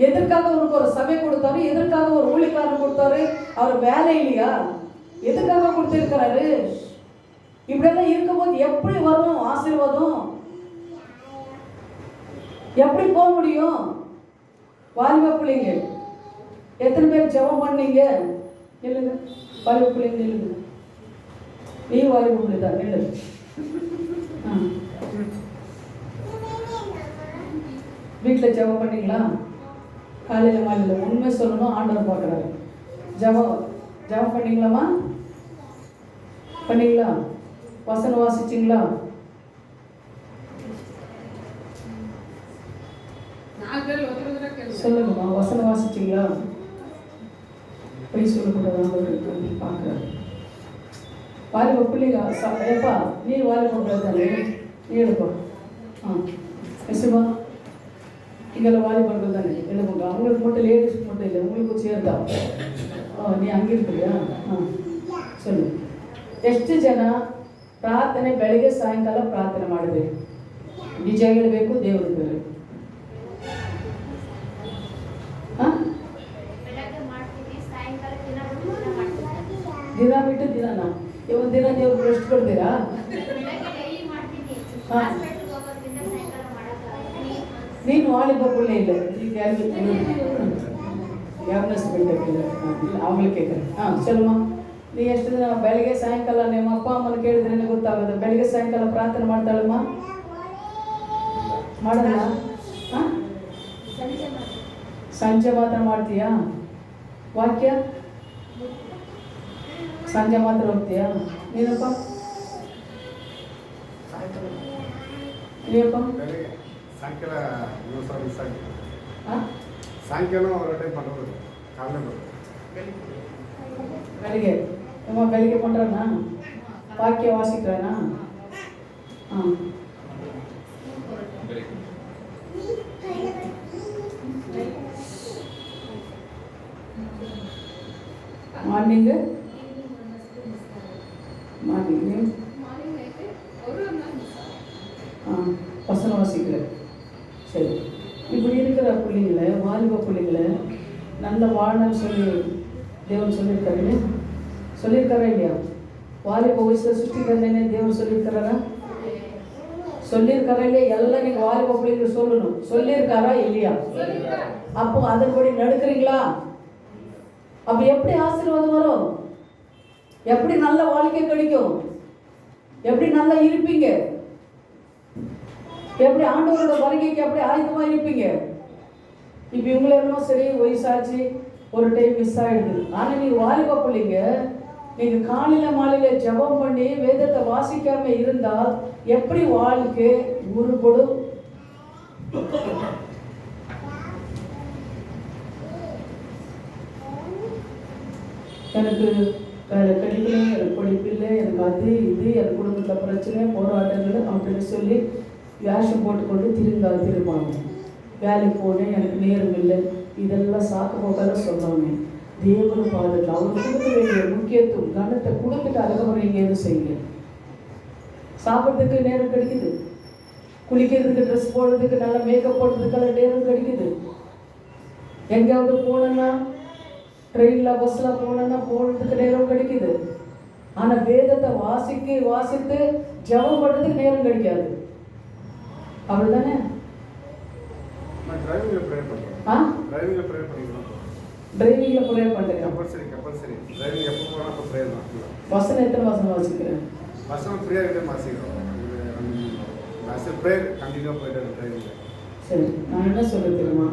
எதற்காக உனக்கு ஒரு சபை கொடுத்தாரு, எதற்காக ஒரு ஊழியக்காரன் கொடுத்தாரு? அவர் வேலை இல்லையா? எதுக்காக கொடுத்திருக்கிறாரு? இப்படியெல்லாம் இருக்கும்போது எப்படி வரும் ஆசீர்வாதம்? எப்படி போக முடியும்? வாலிப பிள்ளைங்க எத்தனை பேர் ஜெபம் பண்ணீங்க? இல்லைங்க, வாலிப பிள்ளைங்க இல்லைங்க, நீ வாலிப பிள்ளை தான் இல்லை. வீட்டில் ஜெபம் பண்ணீங்களா? காலையில் மாலையில் உண்மை சொல்லணும், ஆண்டவர் பார்க்குறாரு. ஜெபம் பண்ணீங்களாமா? பண்ணீங்களா? வசனம் வாசிச்சிங்களா? சொல்லுங்கம்மா, வசனம் வாசிச்சிங்களா? போய் சொல்லக்கூடாது, பார்க்குறாரு. வாலிப பிள்ளைங்க எப்பா, நீ வாலிப தானே, நீ எடுப்பா. எசுமா, இங்கே வாலிபர்கள் தானே எழுதுங்க. அவங்களுக்கு மட்டும் லேடிஸ்க்கு மட்டும் இல்லை, உங்களுக்கு சேர்ந்தா. நீ அங்கே இருக்கிறியா? சொல்லு. ಎಷ್ಟು ಜನ ಪ್ರಾರ್ಥನೆ ಬೆಳಗ್ಗೆ ಸಾಯಂಕಾಲ ಪ್ರಾರ್ಥನೆ ಮಾಡಿದ್ರಿ? ನಿಜ ಹೇಳಬೇಕು, ದೇವ್ರಿಗೆ ದಿನ ಬಿಟ್ಟು ದಿನನಾ? ಇವತ್ತು ದಿನ ದೇವ್ರಿಗೆ ಎಷ್ಟು ಕೊಡ್ತೀರಾ? ನೀನು வாலிபக்குள்ளே இல்லை அவங்களுக்கு கேட்குறேன். சொல்லுமா, ನೀ ಎಷ್ಟು ದಿನ ಬೆಳಗ್ಗೆ ಸಾಯಂಕಾಲ ನಿಮ್ಮ ಅಪ್ಪ ಅಮ್ಮನ ಕೇಳಿದ್ರೇನೆ ಗೊತ್ತಾಗೋದು. ಬೆಳಗ್ಗೆ ಸಾಯಂಕಾಲ ಪ್ರಾರ್ಥನೆ ಮಾಡ್ತಾಳಮ್ಮ? ಮಾಡಲ್ಲ? ಸಂಜೆ ಮಾತ್ರ ಮಾಡ್ತೀಯಾ? ವಾಕ್ಯ ಸಂಜೆ ಮಾತ್ರ ಹೋಗ್ತೀಯಾ? ನೀನಪ್ಪ ನೀವಪ್ಪ? சாயங்கால சாயங்காலம் ஒரு டைம் பண்ணுறது, காலையில் ಬೆಳಿಗ್ಗೆ ಅಮ್ಮ ಬೆಳಿಗ್ಗೆ பண்ணுறண்ணா வாக்கிய வாசிக்கிறேண்ணா. மார்னிங்கு வசனம் வாசிக்கிறேன். சரி, இப்படி இருக்கிற பிள்ளைங்களை, வாலிப பிள்ளைங்களை நல்ல வாழணும்னு சொல்லி தேவன் சொல்லியிருக்காரா இல்லையா? வாலிப வயசில் சுஷ்டிக்கிறேன்னு தேவன் சொல்லியிருக்கிறாரா? சொல்லியிருக்காரா இல்லையா? எல்லாம் நீங்கள் வாலிப பிள்ளைங்களை சொல்லணும். சொல்லியிருக்காரா இல்லையா? அப்போ அதன்படி நடக்கிறீங்களா? அப்போ எப்படி ஆசீர்வாதம் வரும்? எப்படி நல்ல வாழ்க்கை கிடைக்கும்? எப்படி நல்லா இருப்பீங்க? எப்படி ஆண்டவரோட வருகைக்கு எப்படி ஆயுதமாக இருப்பீங்க? இப்போ இவங்கள என்னமோ சரி, வயசாச்சு, ஒரு டைம் மிஸ் ஆகிடுது. ஆனால் நீங்கள் வாலிப பிள்ளைங்க, நீங்கள் காலையில் மாலையில் ஜெபம் பண்ணி வேதத்தை வாசிக்காமல் இருந்தால் எப்படி வாழ்க்கை உருப்படும்? எனக்கு வேலை கிடைக்கல, எனக்கு படிப்பில்லை, எனக்கு அது இது, என் குடும்பத்தில் பிரச்சனை, போராட்டங்கள் அப்படின்னு சொல்லி வேஷம் போட்டுக்கொண்டு திரும்பாங்க. வேலைக்கு போனேன், எனக்கு நேரம் இல்லை, இதெல்லாம் சாக்கு போக்காத சொல்லாங்க. தேவனும் பாதுகாப்பு அவங்க கொடுக்க வேண்டிய முக்கியத்துவம் கனத்தை கொடுத்துட்டு அதுக்கப்புறம் நீங்கள் எதுவும் செய்யுங்க. சாப்பிட்றதுக்கு நேரம் கிடைக்குது, குளிக்கிறதுக்கு, ட்ரெஸ் போடுறதுக்கு, நல்லா மேக்கப் போடுறதுக்கெல்லாம் நேரம் கிடைக்குது. எங்கேயாவது போனோன்னா, ட்ரெயினில் பஸ்ஸில் போனோன்னா போகிறதுக்கு நேரம் கிடைக்குது. ஆனால் வேதத்தை வாசித்து ஜெபம் பண்ணுறதுக்கு நேரம் கிடைக்காது. அவ்வளோதானே? டிரைவிங்கில் ப்ரே பண்ணுறேன். கம்பல்சரி டிரைவிங் எப்போ போனால் அப்போ ப்ரே தான். வசனம் எத்தனை வசனம் வாசிக்கிறேன்? வசனம் ஃப்ரீயாக இருக்க வாசிக்கிறோம். ப்ரே கண்டினியூவாக போயிட்டு டிரைவிங்கில். சரி, நான் என்ன சொல்ல தெரியுமா?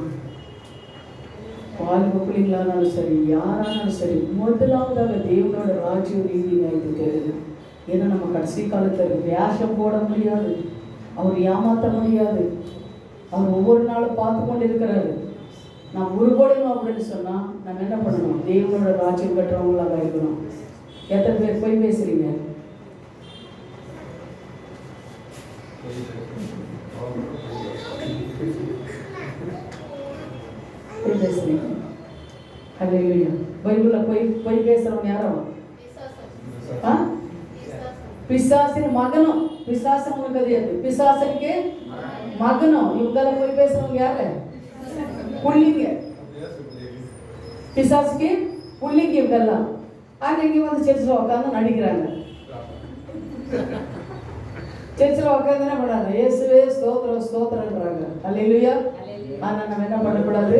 வாலிப பிள்ளைங்களானாலும் சரி, யாரானாலும் சரி, முதலாவதாக தேவனோட ராஜ்யம் நீதி நியாயத்தை தேடுது. ஏன்னா நம்ம கடைசி காலத்தில் வேஷம் போட முடியாது, அவர் ஏமாற்ற முடியாது. அவர் ஒவ்வொரு நாளும் பார்த்து கொண்டு இருக்கிறாரு. நான் உருப்படணும் அப்படின்னு சொன்னால் நம்ம என்ன பண்ணணும்? தேவனோட ராஜ்யம் கட்டுறவங்களாக இருக்கணும். எத்தனை பேர் போய் பேசுறீங்க? போய் பேசுறீங்க. அல்லேலூயா. பைபிளில் போய் பேசுறவங்க யாரும்? பிசாசின் மகனும். பிசாசன் உனக்கு தெரியாது, பிசாசனுக்கு மகனும். இவங்கெல்லாம் போய் பேசுறவங்க யாரு? புள்ளிங்க. பிசாசுக்கு புள்ளிங்க இவங்கெல்லாம். அன்னைக்கு வந்து சர்ச்சில் உட்காந்து நடிக்கிறாங்க. சர்ச்சில் உட்காந்து என்ன பண்ணாங்க? இயேசுவே ஸ்தோத்திரம் ஸ்தோத்திரன்றாங்க. அல்லேலூயா. ஆனால் நம்ம என்ன பண்ணக்கூடாது?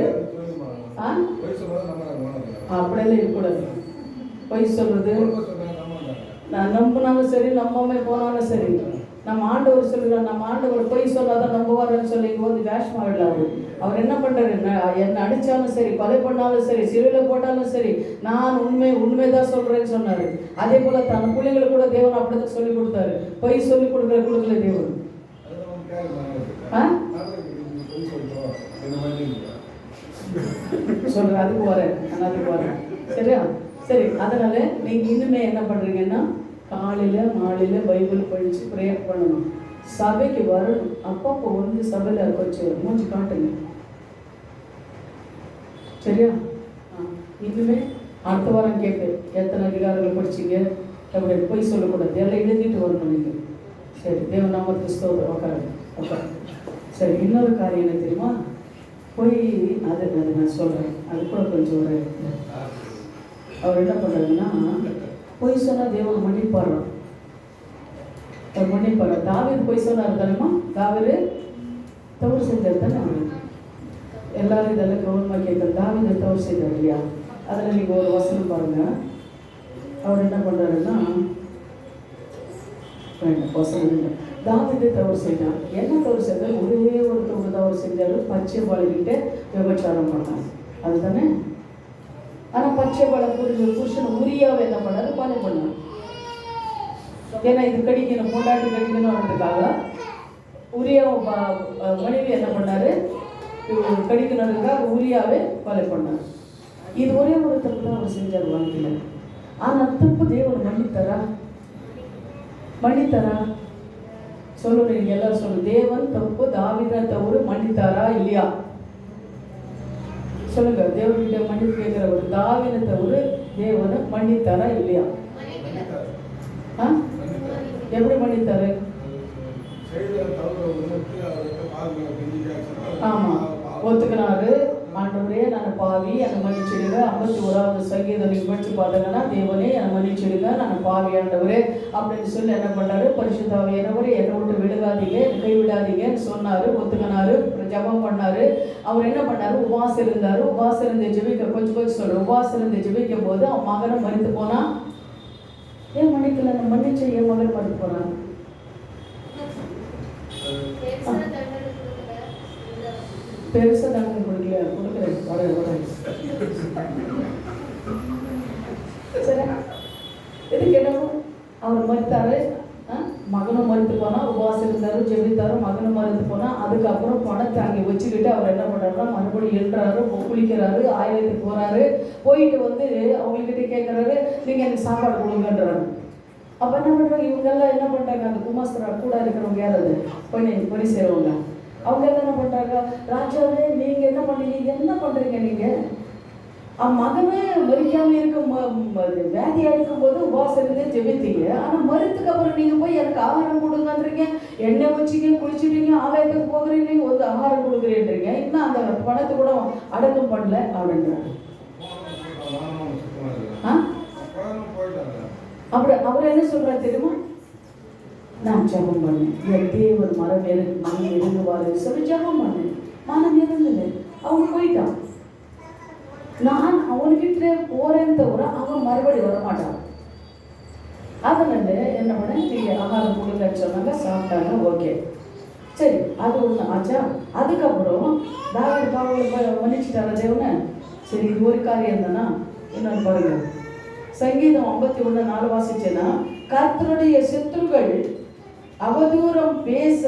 அப்படியெல்லாம் இருக்கக்கூடாது. பொய் சொல்றது, நான் நம்பினாலும் சரி, நம்பாம போனாலும் சரி, நம்ம ஆண்டவர் சொல்லுறாரு. நம்ம ஆண்டவர் பொய் சொல்லாதான் நம்புவாருன்னு சொல்லி வந்து வேஷமாக விடலாரு. அவர் என்ன பண்றாரு? என்னை அடிச்சாலும் சரி, கொலை பண்ணாலும் சரி, சிறையில் போட்டாலும் சரி, நான் உண்மைதான் சொல்றேன்னு சொன்னாரு. அதே போல தன் பிள்ளைங்களுக்கு கூட தேவன் அப்படிதான் சொல்லி கொடுத்தாரு. பொய் சொல்லி கொடுக்கல தேவன். சொல்றேன், அதுக்கு வரேன். சரியா? சரி, அதனால நீங்க இனிமே என்ன பண்றீங்கன்னா, காலையில மாலையில பைபிள் படிச்சு ப்ரேயர் பண்ணணும். சபைக்கு வரணும். அப்பப்போ வந்து சபையில் கொஞ்சம் மூஞ்சி காட்டுங்க. சரியா? இனிமே அடுத்த வாரம் கேட்கு, எத்தனை அதிகாரங்கள் படிச்சிங்க, அப்படி போய் சொல்லக்கூடாது, எல்லாம் எழுதிட்டு வரணும் நீங்கள். சரி, தேவ நாமத்துக்கு ஸ்தோத்திரம். உட்காருங்க, உட்காரு. சரி, இன்னொரு காரியம் என்ன தெரியுமா? போய் அது நான் சொல்கிறேன், அது கூட கொஞ்சம் ஒரு அவர் என்ன பண்ணுறாருன்னா, போய் சொன்னால் தேவன் மன்னிப்பாடுறான். அவர் மன்னிப்பாடுற. தாவீது போய் சொன்னார் தானேம்மா? தாவீது தவறு செஞ்சார் தானே? அவர் எல்லாரும் இதெல்லாம் கவனமாக கேட்க. தாவீது தவறு செய்தார் இல்லையா? அதில் நீங்கள் ஒரு வசனம் பாருங்கள். அவர் என்ன பண்ணுறாருன்னா, வசனம் இல்லை, தாவீது தவறு செய்தார். என்ன தவறு செய்தார்? ஒரே ஒருத்தவங்க தவறு செஞ்சார். பச்சை பாலிக்கிட்ட விபச்சாரம் பண்ணார், அதுதானே? ஆனால் பச்சை பாலை புருஷன் உரியாவை என்ன பண்ணாரு? கொலை பண்ணார். ஏன்னா இது கடிக்கணும், பொண்டாட்டி கடிக்கணும்ன்றதுக்காக உரியாவை மனைவி என்ன பண்ணாரு? கடிக்கணுன்றதுக்காக உரியாவே கொலை பண்ணார். இது ஒரே ஒரு தப்பு தான் அவர் செஞ்சார் வாழ்க்கையில். ஆனால் தப்பு தேவன் மன்னித்தாரா? மன்னித்தாரா? சொல்லுங்க, நீங்க எல்லாரும் சொல்லுங்க. தேவன் தப்பு தாவீதை தவறு மன்னித்தாரா இல்லையா? சொல்லுங்க. தேவன்கிட்ட மன்னிப்பு கேட்கிறவர் தாவீதை தவறு தேவனை மன்னித்தாரா இல்லையா? எப்படி மன்னித்தாரு? ஆமா, ஒத்துக்கினாரு. ஆண்டவரே, நான் பாவி, என்னை மன்னிச்சிடுங்க. 51வது சங்கீதம் நீங்க படிச்சு பார்த்தீங்கன்னா, தேவனே என்னை மன்னிச்சிடுங்க, நான் பாவி ஆண்டவரே அப்படின்னு சொல்லி என்ன பண்ணாரு? பரிசுத்த ஆவியானவரே, என்னை விட்டு விழுகாதீங்க, கைவிடாதீங்கன்னு சொன்னாரு. ஒத்துக்கினாரு, ஜெபம் பண்ணாரு. அவர் என்ன பண்ணாரு? உபவாசம் இருந்தாரு. உபவாசம் இருந்து ஜெபிக்க கொஞ்சம் சொல்ற. உபவாசம் இருந்து ஜெபிக்கும் போது அவன் மகனை மறித்து போனா. ஏன் மன்னிக்கல? நான் மன்னிச்ச என் மகன் மறித்து போனான். பெருசா தண்டனை கொடுக்குறேன். சரி, எதுக்கு என்னமோ அவர் மறுத்தாரு. மகனும் மறுத்து போனா, உபவாசம் இருந்தாரு, ஜெபித்தாரு, மகனும் மறுத்து போனா. அதுக்கப்புறம் பணத்தை அங்கே வச்சுக்கிட்டு அவர் என்ன பண்றாருன்னா, மறுபடியும் எழுறாரு, குளிக்கிறாரு, ஆயிரத்துக்கு போறாரு. போயிட்டு வந்து அவங்ககிட்ட கேட்கறாரு, நீங்க எனக்கு சாப்பாடு கொடுங்கன்றாரு. அப்ப என்ன பண்றாங்க இவங்கெல்லாம்? என்ன பண்றாங்க? அந்த குமாஸ்தரா கூட இருக்கிறவங்க யாராவது பணி செய்றவங்க, அவங்க எல்லாம் என்ன பண்றாங்க? ராஜாவே, நீங்க என்ன பண்ணீங்க? என்ன பண்றீங்க நீங்க? மகனே மறிக்காம இருக்கும் வேதியா இருக்கும் போது உபவாசம் இருந்து ஜெபித்தீங்க. ஆனா மறுத்துக்கு அப்புறம் நீங்க போய் எனக்கு ஆகாரம் கொடுங்கன்றீங்க, எண்ணெய் வச்சுக்க, குளிச்சுட்டீங்க, ஆலயத்துக்கு போகிறீங்க, வந்து ஆகாரம் கொடுக்குறீன்றீங்க. இன்னும் அந்த பணத்தை கூட அடக்கம் பண்ணல அப்படின்றாங்க. அப்படி அவர் என்ன சொல்றாரு தெரியுமா? நான் ஜபம் பண்ணேன், என் தேவன் மனம் இறங்குவாரு சொல்லி ஜபம் பண்ணேன். மனம் இறங்குது, அவங்க போயிட்டான். நான் அவன்கிட்ட போறேன்னு தவிர அவன் மறுபடி வரமாட்டான். அதனால என்ன பண்ண, நீங்க ஆகாரம் கொடுங்கன்னு சொன்னாங்க, சாப்பிட்டாங்க, ஓகே சரி, அது ஒண்ணு ஆச்சா. அதுக்கப்புறம் தாவீது பாவங்களை மன்னிச்சுட்டார தேவனை. சரி, இது ஒரு காரியம் தானா? இன்னொன்று பாருங்க, சங்கீதம் 51:4 வாசிச்சேன்னா, கர்த்தருடைய சத்துருக்கள் அவதூறம் பேச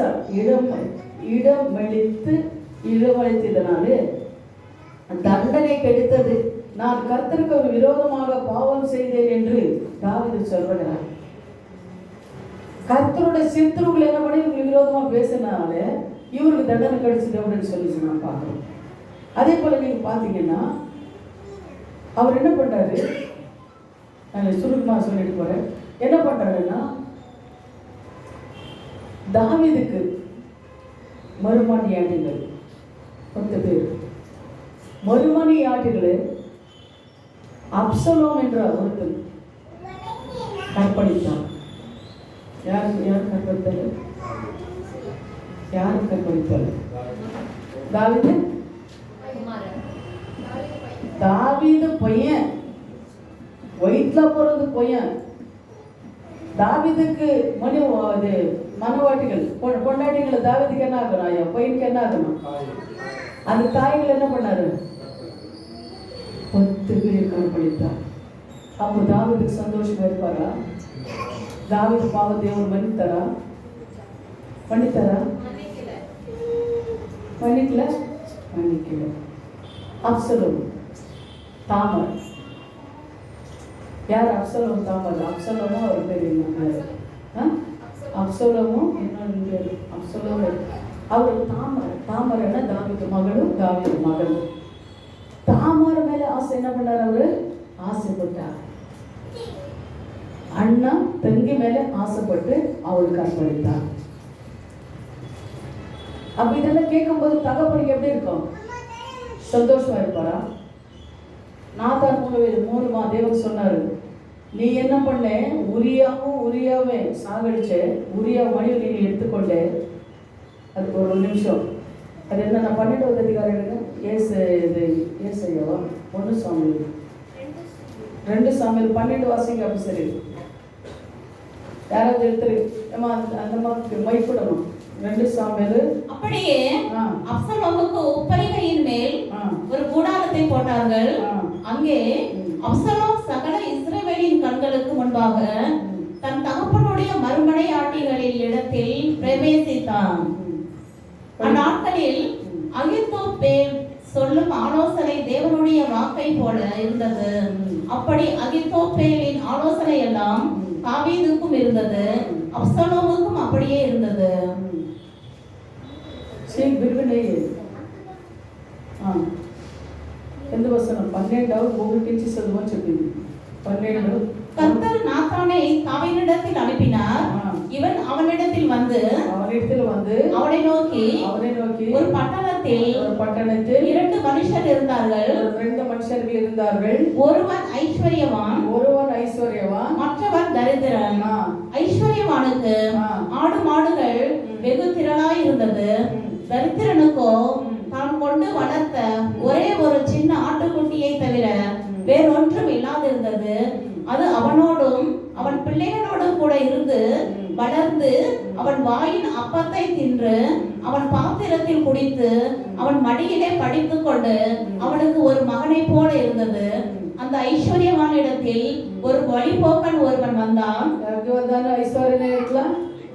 இடமளித்ததனாலே தண்டனை கிடைத்தது. நான் கர்த்தருக்கு விரோதமாக பாவம் செய்தேன் என்று தாவீது சொல்கிறார். கர்த்தருடைய சத்துருக்கள் என்ன பண்ணி இவங்களுக்கு விரோதமா பேசினால இவருக்கு தண்டனை கிடைச்சது அப்படின்னு சொல்லி நான் பார்க்கிறோம். அதே போல நீங்க பாத்தீங்கன்னா, அவர் என்ன பண்றாரு? நான் சுருக்கமாக சொல்லிட்டு போறேன். என்ன பண்றாருன்னா, தாவீதுக்கு மறுமணி ஆட்டிகள் 10 பேர். மறுமணி ஆட்டுகளை அப்சலோம் என்ற ஒருத்தர் கற்பழித்தார். யார் கற்பழித்தார்? யார் கற்பழித்தார்? தாவீது பையன், வயிற்றுல பிறந்த பையன். தாவீதுக்கு மனவாட்டிகள் பொண்டாட்டிகளை தாவீதுக்கு என்ன ஆகணும்? என் பையனுக்கு என்ன ஆகணும்? அந்த தாய்கள் என்ன பண்ணாரு? 10 பேர் கற்பழித்தார். அப்போ தாவீதுக்கு சந்தோஷமா இருப்பாரா? தாவீது பாவ தேவன் மன்னித்தாரா? மன்னிக்கல. அப்சலோம், தாமர். யார் அப்சலோம்? தாமர். அப்சலோமும் அவர் பேர் என்ன? அப்சலோமும் இன்னொரு பேர் அப்சலோம். அவர் தாமர் என்ன? தாவீது மகளும் தாவீது மகளும். தாமர் மேல ஆசை என்ன பண்ணார்? அவரு ஆசைப்பட்டார். அண்ணா தங்கி மேல ஆசைப்பட்டு அவளுக்கு அர்ப்பணித்தார். அப்ப இதெல்லாம் கேட்கும்போது தகப்பனுக்கு எப்படி இருக்கும்? சந்தோஷமா இருப்பாரா? நாத்தான் 3 தேவன் சொன்னாரு, நீ என்ன பண்ண, உரியாவே சாகடிச்ச, உரியா மனைவி நீ எடுத்துக்கொண்டு. அதுக்கு ஒரு நிமிஷம், அது என்ன, நான் 12வது அதிகாரம் எடுங்க. ஏசையாவா 1 சாமுவேல் 2 சாமுவேல் 12 வாசிங்க. அப்படி சரி, யாராவது எடுத்துரு அந்த மாதிரி மைப்படணும். 2 சாமுவேல். அப்படியே அப்சலோமுக்கு உப்பரிகையின் மேல் ஒரு கூடாரத்தை போட்டார்கள். அங்கே அப்சலோம் சகல இஸ்ரவேலின் கண்களுக்கு முன்பாக தன் தகப்பனுடைய மறுமனையாட்டிகளின் இடத்தில் பிரவேசித்தான். அந்நாட்களில் அகித்தோப்பேல் சொல்லும் ஆலோசனை தேவனுடைய வாக்கை போல இருந்தது. அப்படி அகித்தோப்பேலின் ஆலோசனை எல்லாம் தாவீதுக்கும் இருந்தது, அப்சலோமுக்கும் அப்படியே இருந்தது. எந்த வசனம்? 12வது உங்களுக்கு டீச்சர் சொல்லுவோம் சொல்லி 12. கர்த்தர் நாத்தானை தாவீதினிடத்தில் அனுப்பினார். இவன் அவனிடத்தில் வந்து அவனை நோக்கி ஒரு பட்டணத்தில் 2 மனுஷர் இருந்தார்கள். 2 மனுஷர்கள் இருந்தார்கள். ஒருவன் ஐஸ்வர்யவான், மற்றவன் தரித்திரன். ஐஸ்வர்யவானுக்கு ஆடு மாடுகள் வெகு திரளாய் இருந்தது. தரித்திரனுக்கோ தான் கொண்டு வளர்த்த ஒரே ஒரு சின்ன ஆட்டுக்குட்டியை தவிர வேறொன்றும் இல்லாதிருந்தது. அது அவனோடும் அவன் பிள்ளைகளோடும் கூட இருந்து வளர்ந்து அவன் வாயின் அப்பத்தை தின்று அவன் பாத்திரத்தில் குடித்து அவன் மடியிலே படித்துக் கொண்டு அவனுக்கு ஒரு மகனை போல இருந்தது. அந்த ஐஸ்வர்யவானிடத்தில் ஒரு வழிபோக்கன் ஒருவன் வந்தான்.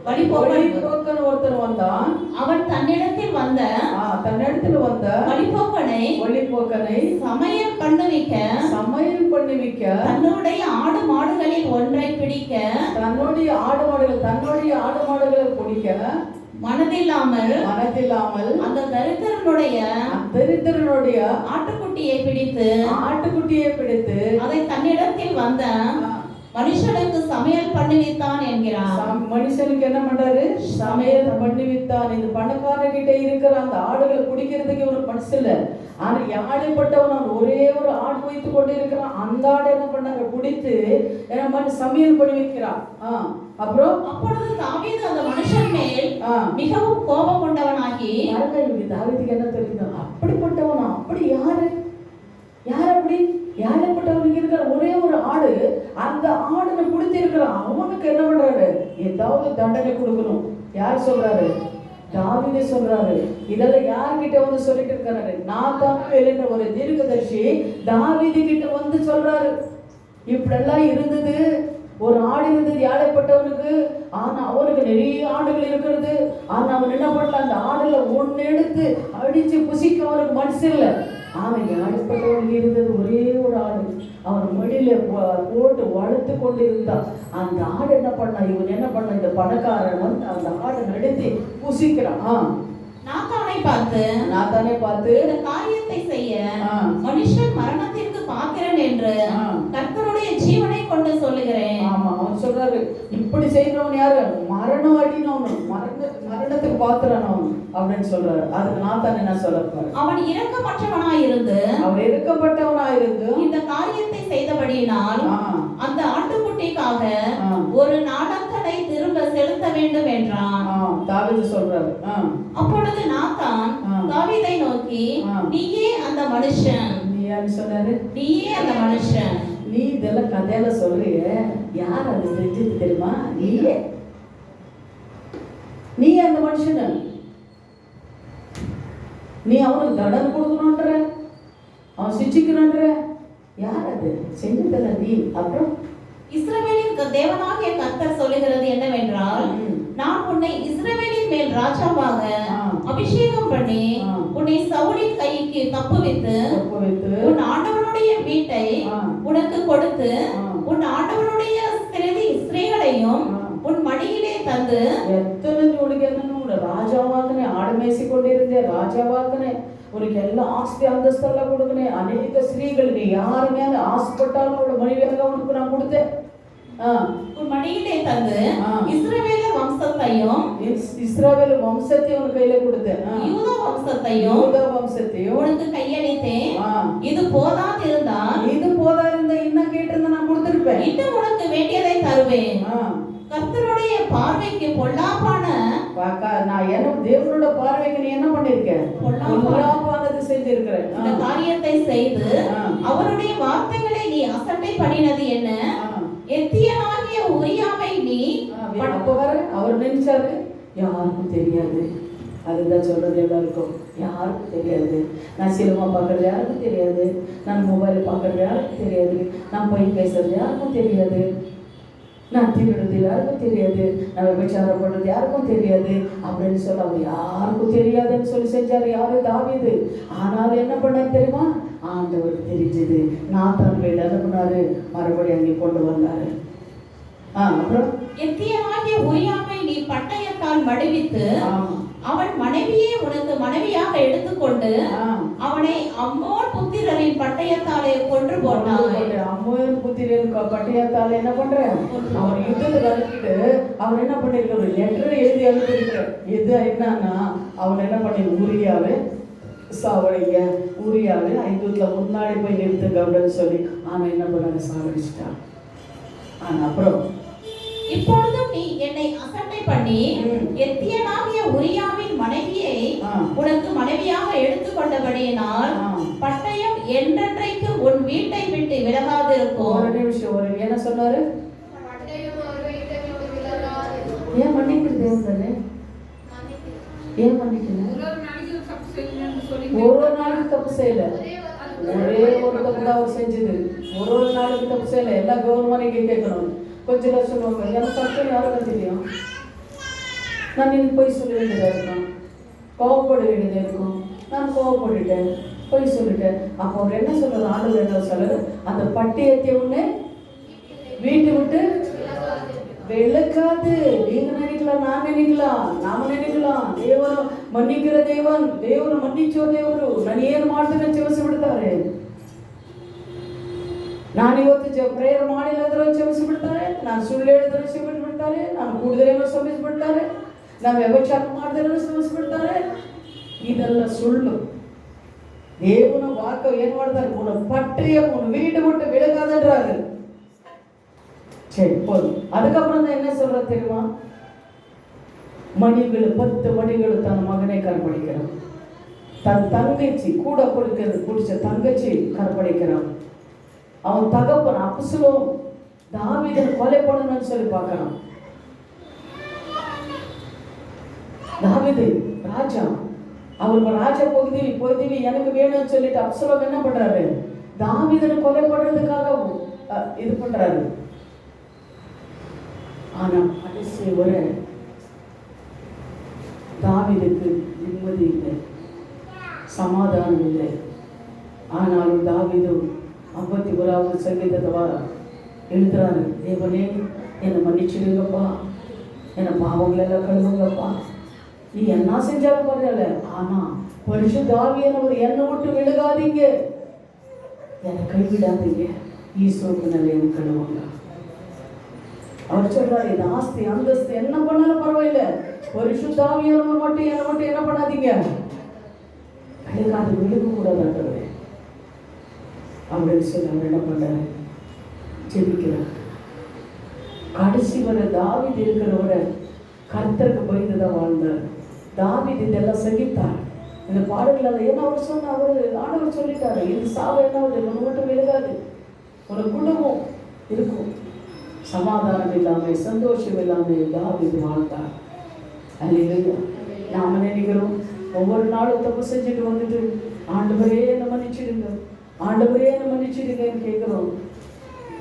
வழிபோக்கன் ஒருத்தர் வந்தான். அவன் தன்னிடத்தில் வந்த வழிபோக்கனை சமையல் பண்ணுவிக்க தன்னுடைய ஆடு மாடுகளில் ஒன்றை பிடிக்க தன்னுடைய ஆடு மாடுகளை பிடிக்க மனதில்லாமல் அந்த தரித்திரனுடைய ஆட்டுக்குட்டியை பிடித்து அதை தன்னிடத்தில் வந்த மனுஷனுக்கு சமையல் பண்ணிவித்தான் என்கிறார். மனுஷனுக்கு என்ன பண்றாரு? சமையல் பண்ணிவித்தான். இந்த பணக்காரர்கிட்ட இருக்கிற அந்த ஆடுகளை குடிக்கிறதுக்கு ஒரு மனசு இல்ல. ஆனா யாழைப்பட்டவன் அவன் ஒரே ஒரு ஆடு வைத்து கொண்டு இருக்கிறான். அந்த ஆடு என்ன பண்ணாங்க? குடித்து சமையல் பண்ணி வைக்கிறான். அப்புறம் அப்பொழுது தாவீது அந்த மனுஷன் மேல் மிகவும் கோபம் கொண்டவனாகி, தாவீதுக்கு என்ன தெரியுது? அப்படிப்பட்டவனா? அப்படி யாரு அப்படி யாழைப்பட்டவனுக்கு இருக்கிற ஒரே ஒரு ஆடு, அந்த ஆடுனை குடித்து இருக்கிறான். அவனுக்கு என்ன பண்றாரு? ஏதாவது தண்டனை கொடுக்கணும். யார் சொல்றாரு? தாவீது சொல்றாரு. இதெல்லாம் யார்கிட்ட வந்து சொல்லிட்டு இருக்கிறாரு? நாத்தான்வேல் என்ற ஒரு தீர்க்கதரிசி தாவீது கிட்ட வந்து சொல்றாரு, இப்படியெல்லாம் இருந்தது. ஒரு ஆடு இருந்தது யாழைப்பட்டவனுக்கு. ஆனா அவனுக்கு நிறைய ஆடுகள் இருக்கிறது. ஆனா அவன் என்ன பண்ணல? அந்த ஆடுல ஒன்னு எடுத்து அடிச்சு புசிக்க அவனுக்கு மனசு இல்லை. அவன் யாழைப்பட்டவனுக்கு இருந்தது ஒரே ஒரு ஆடு. அவன் மடியில போட்டு வளர்த்து கொண்டு இருந்தான். அந்த ஆடு என்ன பண்ணா? இவன் என்ன பண்ண? இந்த பணக்காரன் வந்து அந்த ஆடை நடத்தி புசிக்கிறான். நாத்தானை பார்த்து இந்த காரியத்தை செய்ய மனுஷன் மரணத்திற்கு பாத்திரன் என்று கர்த்தருடைய ஜீவனை கொண்டு சொல்லுகிறேன். ஆமா, அவன் சொல்றாரு, இப்படி செய்யறவன் யாரு? மரணம் அடினவன், மரணத்துக்கு பாத்திரன் அவன் அப்படின்னு சொல்றாரு. அதுக்கு நாத்தான் என்ன சொல்றாரு? அவன் இரக்கப்பட்டவனாயிருந்து இந்த காரியத்தை செய்தபடியினால் அந்த ஆட்டுக்குட்டிக்காக ஒரு நாடகத்தை திரும்ப செலுத்த வேண்டும் என்றான். தாவீது சொல்றாரு. அப்பொழுது நாத்தான் தாவீதை நோக்கி, நீயே அந்த மனுஷன். நீயே அந்த மனுஷன். நீ இதெல்லாம் கதையில சொல்றிய, யார் அது செஞ்சது தெரியுமா? நீ அந்த மனுஷன். நீ அவனுக்கு தண்டனை கொடுக்கணும்ன்ற, அவன் சிச்சிக்கணும்ன்ற. யார் அது செஞ்சதில்ல நீ? அப்புறம் இஸ்ரவேலின் தேவனாகிய கர்த்தர் சொல்லுகிறது என்னவென்றால், நான் உன்னை இஸ்ரவேலின் மேல் ராஜாவாக அபிஷேகம் பண்ணி உன்னை சவுலின் கைக்கு தப்புவித்து உன் ஆண்டவனுடைய வீட்டை உனக்கு கொடுத்து உன் ஆண்டவனுடைய ஸ்திரீகளையும் உன் மடியிலே தந்து. எத்தனை உனக்கு என்ன ராஜாவாக்குனே, ஆடு மேய்ச்சி கொண்டிருந்தேன், ராஜாவாக்குனே, உனக்கு எல்லாம் ஆஸ்தி அந்தஸ்தெல்லாம் கொடுக்குனே, அநேக ஸ்திரீகள் நீ யாருமே ஆசைப்பட்டாலும் அவளோட மனைவியாக உனக்கு நான் கொடுத்தேன். ஆ, உன் மடியிலே தந்து ஆ. இஸ்ரவேலர் வம்சத்தையும் இஸ்ரவேல் வம்சத்தையும் உன் கையில கொடுத்தேன். ஆ. யூதா வம்சத்தையும் யூதா வம்சத்தையும் உனக்கு கையளித்தேன். ஆ. இது போதாதிருந்தால் இது போதா இருந்தா இன்னும் கேட்டிருந்தா நான் கொடுத்திருப்பேன். இன்னும் உனக்கு வேண்டியதை தருவேன். ஆ. கர்த்தருடைய பார்வைக்கு பொல்லாப்பான நான் என்ன தேவனோட பார்வைக்கு நீ என்ன பண்ணிருக்க? பொல்லாப்பானது செஞ்சிருக்கிறேன். இந்த காரியத்தை செய்து ஆ. அவருடைய வார்த்தைகளை நீ அசட்டை பண்ணினது என்ன? ஆ. எத்தியனாகிய உரியாவை நீ அப்ப வர அவர் நினைச்சாரு யாருக்கும் தெரியாது. அதுதான் சொல்றது எல்லாருக்கும், யாருக்கும் தெரியாது. நான் சினிமா பார்க்கறது யாருக்கும் தெரியாது, நான் மொபைல் பார்க்கறது யாருக்கும் தெரியாது, நான் போய் பேசுறது யாருக்கும் தெரியாது, நான் திருடுறது யாருக்கும் தெரியாது, நான் விபச்சாரம் பண்றது யாருக்கும் தெரியாது அப்படின்னு சொல்ல அவர் யாருக்கும் தெரியாதுன்னு சொல்லி செஞ்சாரு. யாரு? தாவீது. ஆனாலும் என்ன பண்ணாரு தெரியுமா? ஆண்டவர் தெரிஞ்சது. நாத்தான் என்ன பண்ணாரு? மறுபடியும் அங்கே கொண்டு வந்தாரு. அப்புறம் எத்தியனாகிய உரியாவை நீ பட்டயத்தால் மடிவித்து ஆமா அவன் மனைவியை உனக்கு மனைவியாக எடுத்துக்கொண்டு அவனை அம்மோன் புத்திரரின் பட்டயத்தாலே கொன்று போட்டாய். அம்மோன் புத்திரன் பட்டயத்தாலே என்ன பண்ற? அவர் யுத்தத்துக்கு அனுப்பிட்டு அவர் என்ன பண்ணிருக்காரு? லெட்டர் எழுதி அனுப்பியிருக்கிறார். எது என்னன்னா அவன் என்ன பண்ணி ஊரியாவே சாவடிங்க, ஊரியாவே ஐந்தூர்ல முன்னாடி போய் நிறுத்துங்க அப்படின்னு சொல்லி அவன் என்ன பண்ணாங்க? சாவடிச்சிட்டான். அப்புறம் இப்பொழுதும் நீ என்னை அசட்டை பண்ணி எத்தியனாகிய உரியாவின் மனைவியை உனக்கு மனைவியாக எடுத்துக்கொண்டபடியினால் பட்டயம் என்றென்றைக்கு உன் வீட்டை விட்டு விலகாதிருக்கும். ஒரு நிமிஷம், ஒரு என்ன சொன்னாரு? ஏன் மன்னிக்கிறது? ஏன் மன்னிக்கல? ஒரு நாளுக்கு தப்பு செய்யல, ஒரே ஒரு தப்பு தான் அவர் செஞ்சது. ஒரு நாளுக்கு தப்பு செய்யல. எல்லா கவர்மெண்ட் கேட்கணும். கொஞ்சம் பேர் சொல்லுவாங்க எனக்கு தப்பு யாருக்கும் தெரியும், நான் நீங்கள் போய் சொல்ல வேண்டியதாக இருக்கும், கோவப்பட வேண்டியதாக இருக்கும், நான் கோவப்பட்டுட்டேன், போய் சொல்லிட்டேன். அப்போ அவர் என்ன சொல்றது? ஆண்டவர் என்ன சொல்றாரு? அந்த பட்டயத்தை ஒண்ணு வீட்டை விட்டு விளக்காது. நீங்க நினைக்கலாம், நான் நினைக்கலாம், நாம நினைக்கலாம். தேவனை மன்னிக்கிற தேவன், தேவனை மன்னிச்சோ ದೇವರು ನಾನು ಏನು ಮಾಡ್ತೀನಿ ಕ್ಷಮಿಸಿಬಿಡ್ತಾರೆ. ನಾನು ಇವತ್ತು ಪ್ರೇಯರ್ ಮಾಡಿಲ್ಲದ್ರೆ ಕ್ಷಮಿಸಿಬಿಡ್ತಾರೆ, ನಾನು ಸುಳ್ಳು ಹೇಳಿದ್ರೆ ಕ್ಷಮಿಸಿಬಿಡ್ತಾರೆ, ನಾನು ಕುಡಿದ್ರೇನೋ ಕ್ಷಮಿಸಿಬಿಡ್ತಾರೆ, ನಾವು ವ್ಯಭಿಚಾರ ಮಾಡಿದ್ರೇನೋ ಕ್ಷಮಿಸಿಬಿಡ್ತಾರೆ. ಇದೆಲ್ಲ ಸುಳ್ಳು. தேவன வாக்க ஏன் ಮಾಡ್ತಾರೆ? உன பற்றிய உன் வீடு விட்டு விலகாதன்றாரு. சரி போதும். அதுக்கப்புறம் தான் என்ன சொல்ற தெரியுமா? மணிகள் 10 மணிகள் தன் மகனை கற்பழிக்கிறான். தன் தங்கச்சி கூட குடிச்ச தங்கச்சி கற்பழிக்கிறான். அவன் தகப்பன் அப்சலோம் தாவீதை கொலை பண்ணணும்னு சொல்லி பார்க்கறான். தாவீது ராஜா, அவர் ராஜா போகுதி எனக்கு வேணும்னு சொல்லிட்டு அப்சலோம் என்ன பண்றாரு? தாவீதை கொலை பண்றதுக்காக இது பண்றாரு. ஆனா கடைசி வரை தாவீதுக்கு நிம்மதி இல்லை, சமாதானம் இல்லை. ஆனாலும் தாவீது 51வது சங்கீதத்தை எழுதுறாரு, தேவனே என்னை மன்னிச்சிடுங்கப்பா, என்னை பாவங்களெல்லாம் கழுவுங்கப்பா, நீ என்ன செஞ்சாலும் பரவாயில்ல, ஆனா பரிசுத்த ஆவியானவர் என்னை விட்டு விலகாதீங்க, என்னை கைவிடாதீங்க, ஈசோக்கு நிலையம் கழுவுங்க. அவர் சொல்றாரு, இந்த ஆஸ்தி அந்தஸ்து என்ன பண்ணாலும் பரவாயில்ல, பரிசுத்த ஆவியானவர் மட்டும் என்ன பண்ணாதீங்க, விலகாது, விழுக கூடாது அப்படின்னு சொல்லி அவர் என்ன பண்றாரு? ஜெபிக்கிறார். கடைசி வரை தாவீது இருக்கிறவரை கர்த்தருக்கு பயந்துதான் வாழ்ந்தார். தாவீது இதெல்லாம் சகித்தார். இந்த பாடல்கள் என்ன அவர் சொன்ன, ஆண்டவர் சொல்லிட்டாரு, இது சாவ என்ன உன்னை மட்டும் விலகாது, உனக்கு குடும்பம் இருக்கும். சமாதானம் இல்லாமல் சந்தோஷம் இல்லாமல் தாவீது வாழ்ந்தார். அல்லேலூயா. நாம நினைக்கிறோம் ஒவ்வொரு நாளும் தப்பு செஞ்சுட்டு வந்துட்டு ஆண்டவரே என்ன மன்னிச்சிடுங்க, ஆண்டவரே என்ன மன்னிச்சிடுங்கன்னு கேட்கிறோம்.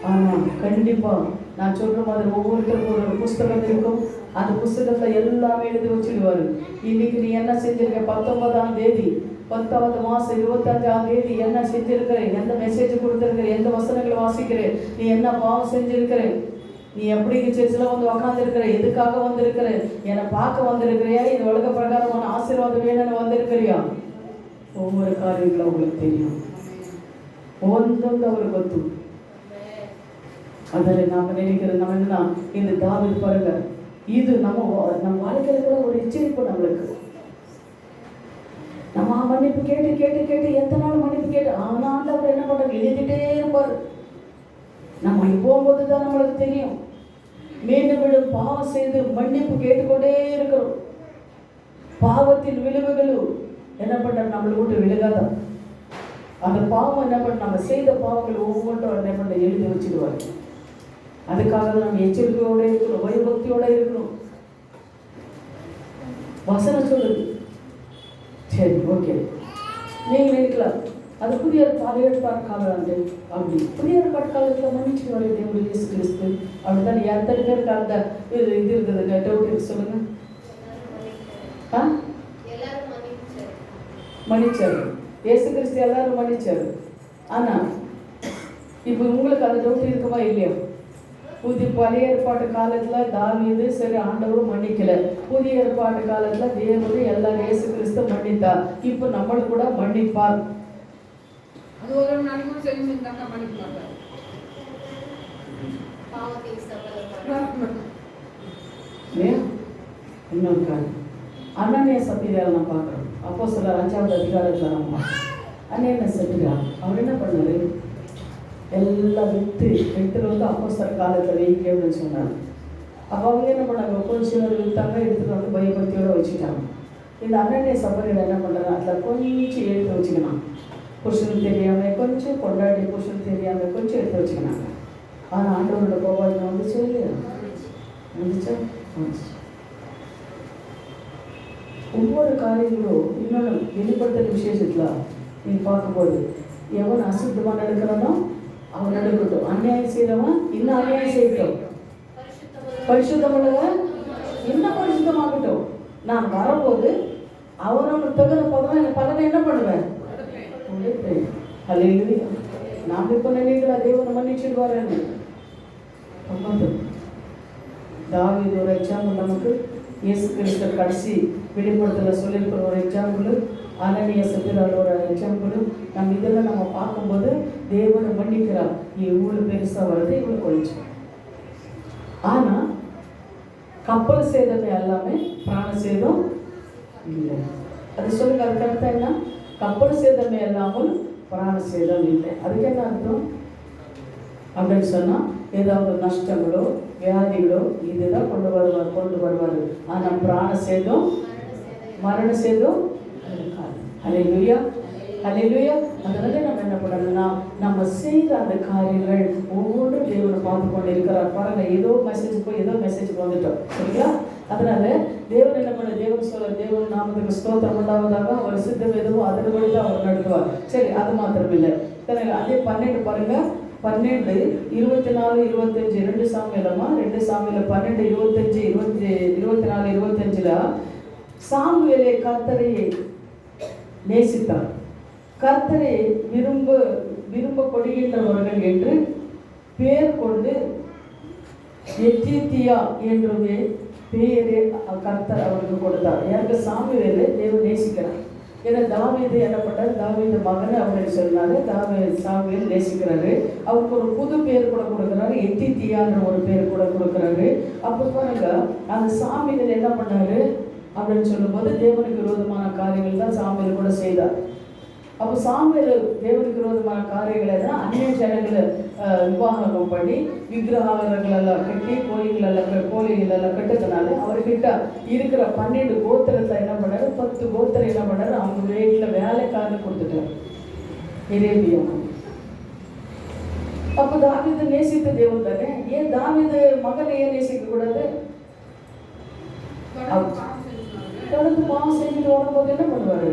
ஆனா கண்டிப்பா நான் சொல்ற மாதிரி ஒவ்வொருத்தருக்கும் ஒரு புஸ்தகம் இருக்கும். அந்த புஸ்தகத்துல எல்லாமே எழுதி வச்சிடுவாரு. இன்னைக்கு நீ என்ன செஞ்சிருக்க, 19ஆம் தேதி 10வது மாசம் 25ஆம் தேதி என்ன செஞ்சிருக்கிற, எந்த மெசேஜ் கொடுத்திருக்கிற, எந்த வசனங்களை வாசிக்கிற, நீ என்ன பாவம் செஞ்சிருக்கிற, நீ எப்படி சர்ச்சில் வந்து உக்காந்துருக்கிற, எதுக்காக வந்திருக்கிற, என்னை பார்க்க வந்திருக்கிறியா, இது உலக பிரகாரமான ஆசீர்வாதம் வேணும்னு வந்திருக்கிறியா, ஒவ்வொரு காரியங்களும் உங்களுக்கு தெரியும். ಒಂದೊಂದು ಅವ್ರಿಗೆ ಗೊತ್ತು. அதில் நாம் நினைக்கிறது நம்ம என்னன்னா, இந்த தாவீது பாருங்க, இது நம்ம வாழ்க்கையில கூட ஒரு எச்சரிப்பு நம்மளுக்கு. நம்ம மன்னிப்பு கேட்டு கேட்டு கேட்டு எத்தனை நாள் மன்னிப்பு கேட்டு, ஆனால் அவர் என்ன பண்றாரு, எழுதிட்டே இருப்பார். நம்ம போகும்போது தான் நம்மளுக்கு தெரியும். மீண்டும் மீண்டும் பாவம் செய்து மன்னிப்பு கேட்டுக்கொண்டே இருக்கிறோம். பாவத்தின் விளைவுகளும் என்ன பண்ற நம்மளை விட்டு விலகாதான். அந்த பாவம் என்ன பண்ண, நம்ம செய்த பாவங்கள் ஒவ்வொன்றும் என்ன பண்ண எழுதி வச்சுடுவார். அதுக்காக தான் நம்ம எச்சரிக்கையோட இருக்கணும், பயபக்தியோட இருக்கணும். வசனம் சொல்லுது. சரி, ஓகே, நீங்க நினைக்கலாம் அது புதிய ஏற்பாடு காலம் அப்படி. புதிய ஏற்பாடு காலத்தில் மன்னிச்சு வர தேவன் இயேசு கிறிஸ்து அப்படித்தான். எத்தனை பேருக்கு அந்த இது இருக்குதுங்க, டவுட் இருக்கு, சொல்லுங்க. மன்னிச்சாரு இயேசு கிறிஸ்து, எல்லாரும் மன்னிச்சாரு. ஆனா இப்போ உங்களுக்கு அந்த டவுட் இருக்குமா இல்லையா? பழைய ஏற்பாட்டு காலத்துல தாவீது சரி ஆண்டவரும் மன்னிக்கல, புதிய ஏற்பாட்டு காலத்துல தேவரு எல்லாம் இயேசு கிறிஸ்து மன்னித்தார். இப்போ நம்மளுக்கு கூட மன்னிப்பார். அது ஒரு நாளைக்கு செய்யுங்க, மன்னிப்பாங்க. இன்னொரு காரணம், அனனியா சப்பீரியால் நான் பார்க்குறோம். அப்போஸ்தலர் 5வது அதிகாரத்தில் நம்ம அனனியா சப்பீரியா அவர் என்ன பண்ணாரு, எல்லாம் எடுத்துட்டு வந்து அப்போஸ்தலர் காலத்தில் வைக்க அப்படின்னு சொன்னார். அப்போ அவங்க என்ன பண்ணாங்க, கொஞ்சம் விற்றாங்க, எடுத்துகிட்டு வந்து பயபக்தியோடு வச்சுட்டாங்க. இந்த அனனியா சப்பீரியா என்ன பண்ணுறாங்க, அதில் கொஞ்சம் எடுத்து வச்சுக்கணும். புருஷனுக்கு தெரியாமல் கொஞ்சம், கொண்டாடி புருஷனுக்கு தெரியாமல் கொஞ்சம் எடுத்து வச்சுக்கினாங்க. ஆனால் ஆண்டவரோட கோபாலம் வந்துச்சு இல்லையா? வந்துச்சா? வந்துச்சு. ஒவ்வொரு காரியங்களும் இன்னொன்று வெளிப்படுத்துகிற விசேஷத்தில் நீங்கள் பார்க்கும்போது, எவன் அசுத்தமாக நடக்கிறானோ அவன் நடக்கட்டும், அநியாயம் செய்கிறவன் இன்னும் அநியாயம் செய்யட்டும், பரிசுத்தமுள்ளவன் இன்னும் பரிசுத்தமாகட்டும். நான் வரும்போது அவனவனுக்கு தகுந்த பலனை என்ன பண்ணுவேன்? அல்லேலூயா. நாம் இப்போ நினைக்கல தேவனை மன்னிச்சிடுவாருன்னு. தாவீது ஒரு எக்ஸாம்பிள், நமக்கு இயேசு கிறிஸ்து கடைசி வெளிப்படுத்தல சொல்லியிருக்கிற ஒரு எக்ஸாம்பிள், அனனியா சப்பீரியால் ஒரு எக்ஸாம்பிள். நம்ம இதெல்லாம் நம்ம பார்க்கும்போது தேவனை மன்னிக்கிறார். இவ்வளோ பெருசாக வருது, இவ்வளோ கொஞ்சம். ஆனால் கப்பல் சேதமே எல்லாமே பிராண சேதம் இல்லை. அது சொல்லுங்க, அதுக்கு அர்த்தம் என்ன? கப்பல் சேதமே இல்லாமல் பிராண சேதம் இல்லை. அதுக்கு என்ன அர்த்தம் அப்படின்னு சொன்னால், ஏதாவது நஷ்டங்களோ வியாதிகளோ இதுதான் கொண்டு வருவார். ஆனால் பிராண சேதம் மரண சேதம் இருக்காது. அல்லேலூயா, அல்லேலூயா. அதனால நம்ம என்ன பண்ணணும்னா, நம்ம செய்த அந்த காரியங்கள் ஒவ்வொன்றும் தேவனை பார்த்து கொண்டு இருக்கிறார். பாருங்க, ஏதோ மெசேஜ் வந்துட்டோம், சரிங்களா? அதனால தேவன் என்ன பண்ண, தேவன் சொல்ல, தேவன் நாமத்துக்கு ஸ்தோத்திரம் உண்டாவதாக, அவர் சித்தம் எதுவும் அதன் வழி தான் அவர் நடத்துவார். சரி, அது மாத்திரம் இல்லை. அதே 12 பாருங்க, 12, 24, 25 2 சாமுவேலமா, 2 சாமுவேல் 12, 25, 24, 25 சாமுவேலை கர்த்தரை நேசித்தார். கர்த்தரை விரும்பப்படுகின்றவர்கள் என்று பேர் கொண்டு எத்தித்தியா என்றுமே பெயரே கர்த்தர் அவருக்கு கொடுத்தார். யாருக்கு? சாமுவேலை தேவன் நேசிக்கிறார். ஏன்னா தாவீது என்ன பண்ணார், தாவீது மகன் அப்படின்னு சொன்னாரு. சாமுவேல் நேசிக்கிறாரு. அவருக்கு ஒரு புது பேர் கூட கொடுக்குறாரு, எத்தித்தியான்ற ஒரு பேர் கூட கொடுக்குறாரு. அப்போ பாருங்க, அந்த சாமுவேல் என்ன பண்ணாரு அப்படின்னு சொல்லும்போது, தேவனுக்கு விரோதமான காரியங்கள் தான் சாமுவேல் கூட செய்தார். அப்போ சாமுவேல் தேவனுக்கு விரோதமான காரியங்கள் எல்லாம் அந்நிய ஜனங்களை விவாகம் பண்ணி விக்கிரகங்களெல்லாம் கட்டி கோழிகளெல்லாம் கட்டுறதுனால அவர்கிட்ட இருக்கிற 12 கோத்திரத்தை என்ன பண்ணாரு, 10 கோத்திரம் என்ன பண்ணாரு, அவங்க வீட்டில் வேலைக்காரன்னு கொடுத்துட்டாரு, எரேமியா. அப்போ தாவீது நேசித்த தேவன் தானே, ஏன் தாவீது மகனை ஏன் நேசிக்க கூடாது? தொடர்ந்து பாவம் செஞ்சுட்டு வரும்போது என்ன பண்ணுவாரு,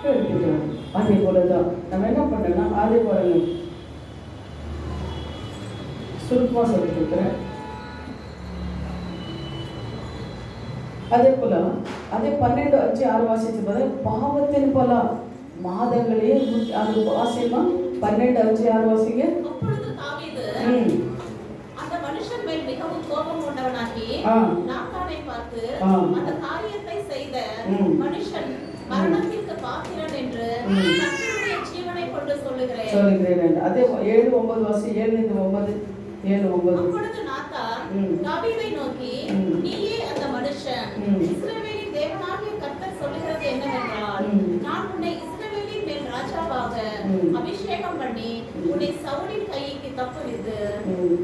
எடுத்துட்டாரு. அதே போலதான் நம்ம என்ன பண்ணோம்னா, அதே பாருங்க, சுருக்கமா சொல்லி கொடுக்குறேன். அதே போல அதே 12:5-6 வாசிச்சு போது, பாவத்தின் பல மாதங்களே அது வாசியமா 12:5-6 வாசிங்க. அப்பொழுது தாவீது அந்த மனுஷன் மேல் மிகவும் கோபம் கொண்டவனாகி நாத்தானை பார்த்து, அந்த காரியத்தை செய்த மனுஷன் மரணத்திற்கு பாத்திரன் என்று கர்த்தருடைய ஜீவனை கொண்டு சொல்லுகிறேன். அதே 7-9 வாசி. 7-9 7:9. அப்பொழுது நாத்தான் தாவீதை நோக்கி, நீயே அந்த மனுஷன். இஸ்ரவேலின் தேவனாகிய கர்த்தர் சொல்லுகிறது என்னவென்றால், நான் உன்னை இஸ்ரவேலின் மேல் ராஜாவாக அபிஷேகம் பண்ணி உன்னை சவுலின் கைக்கு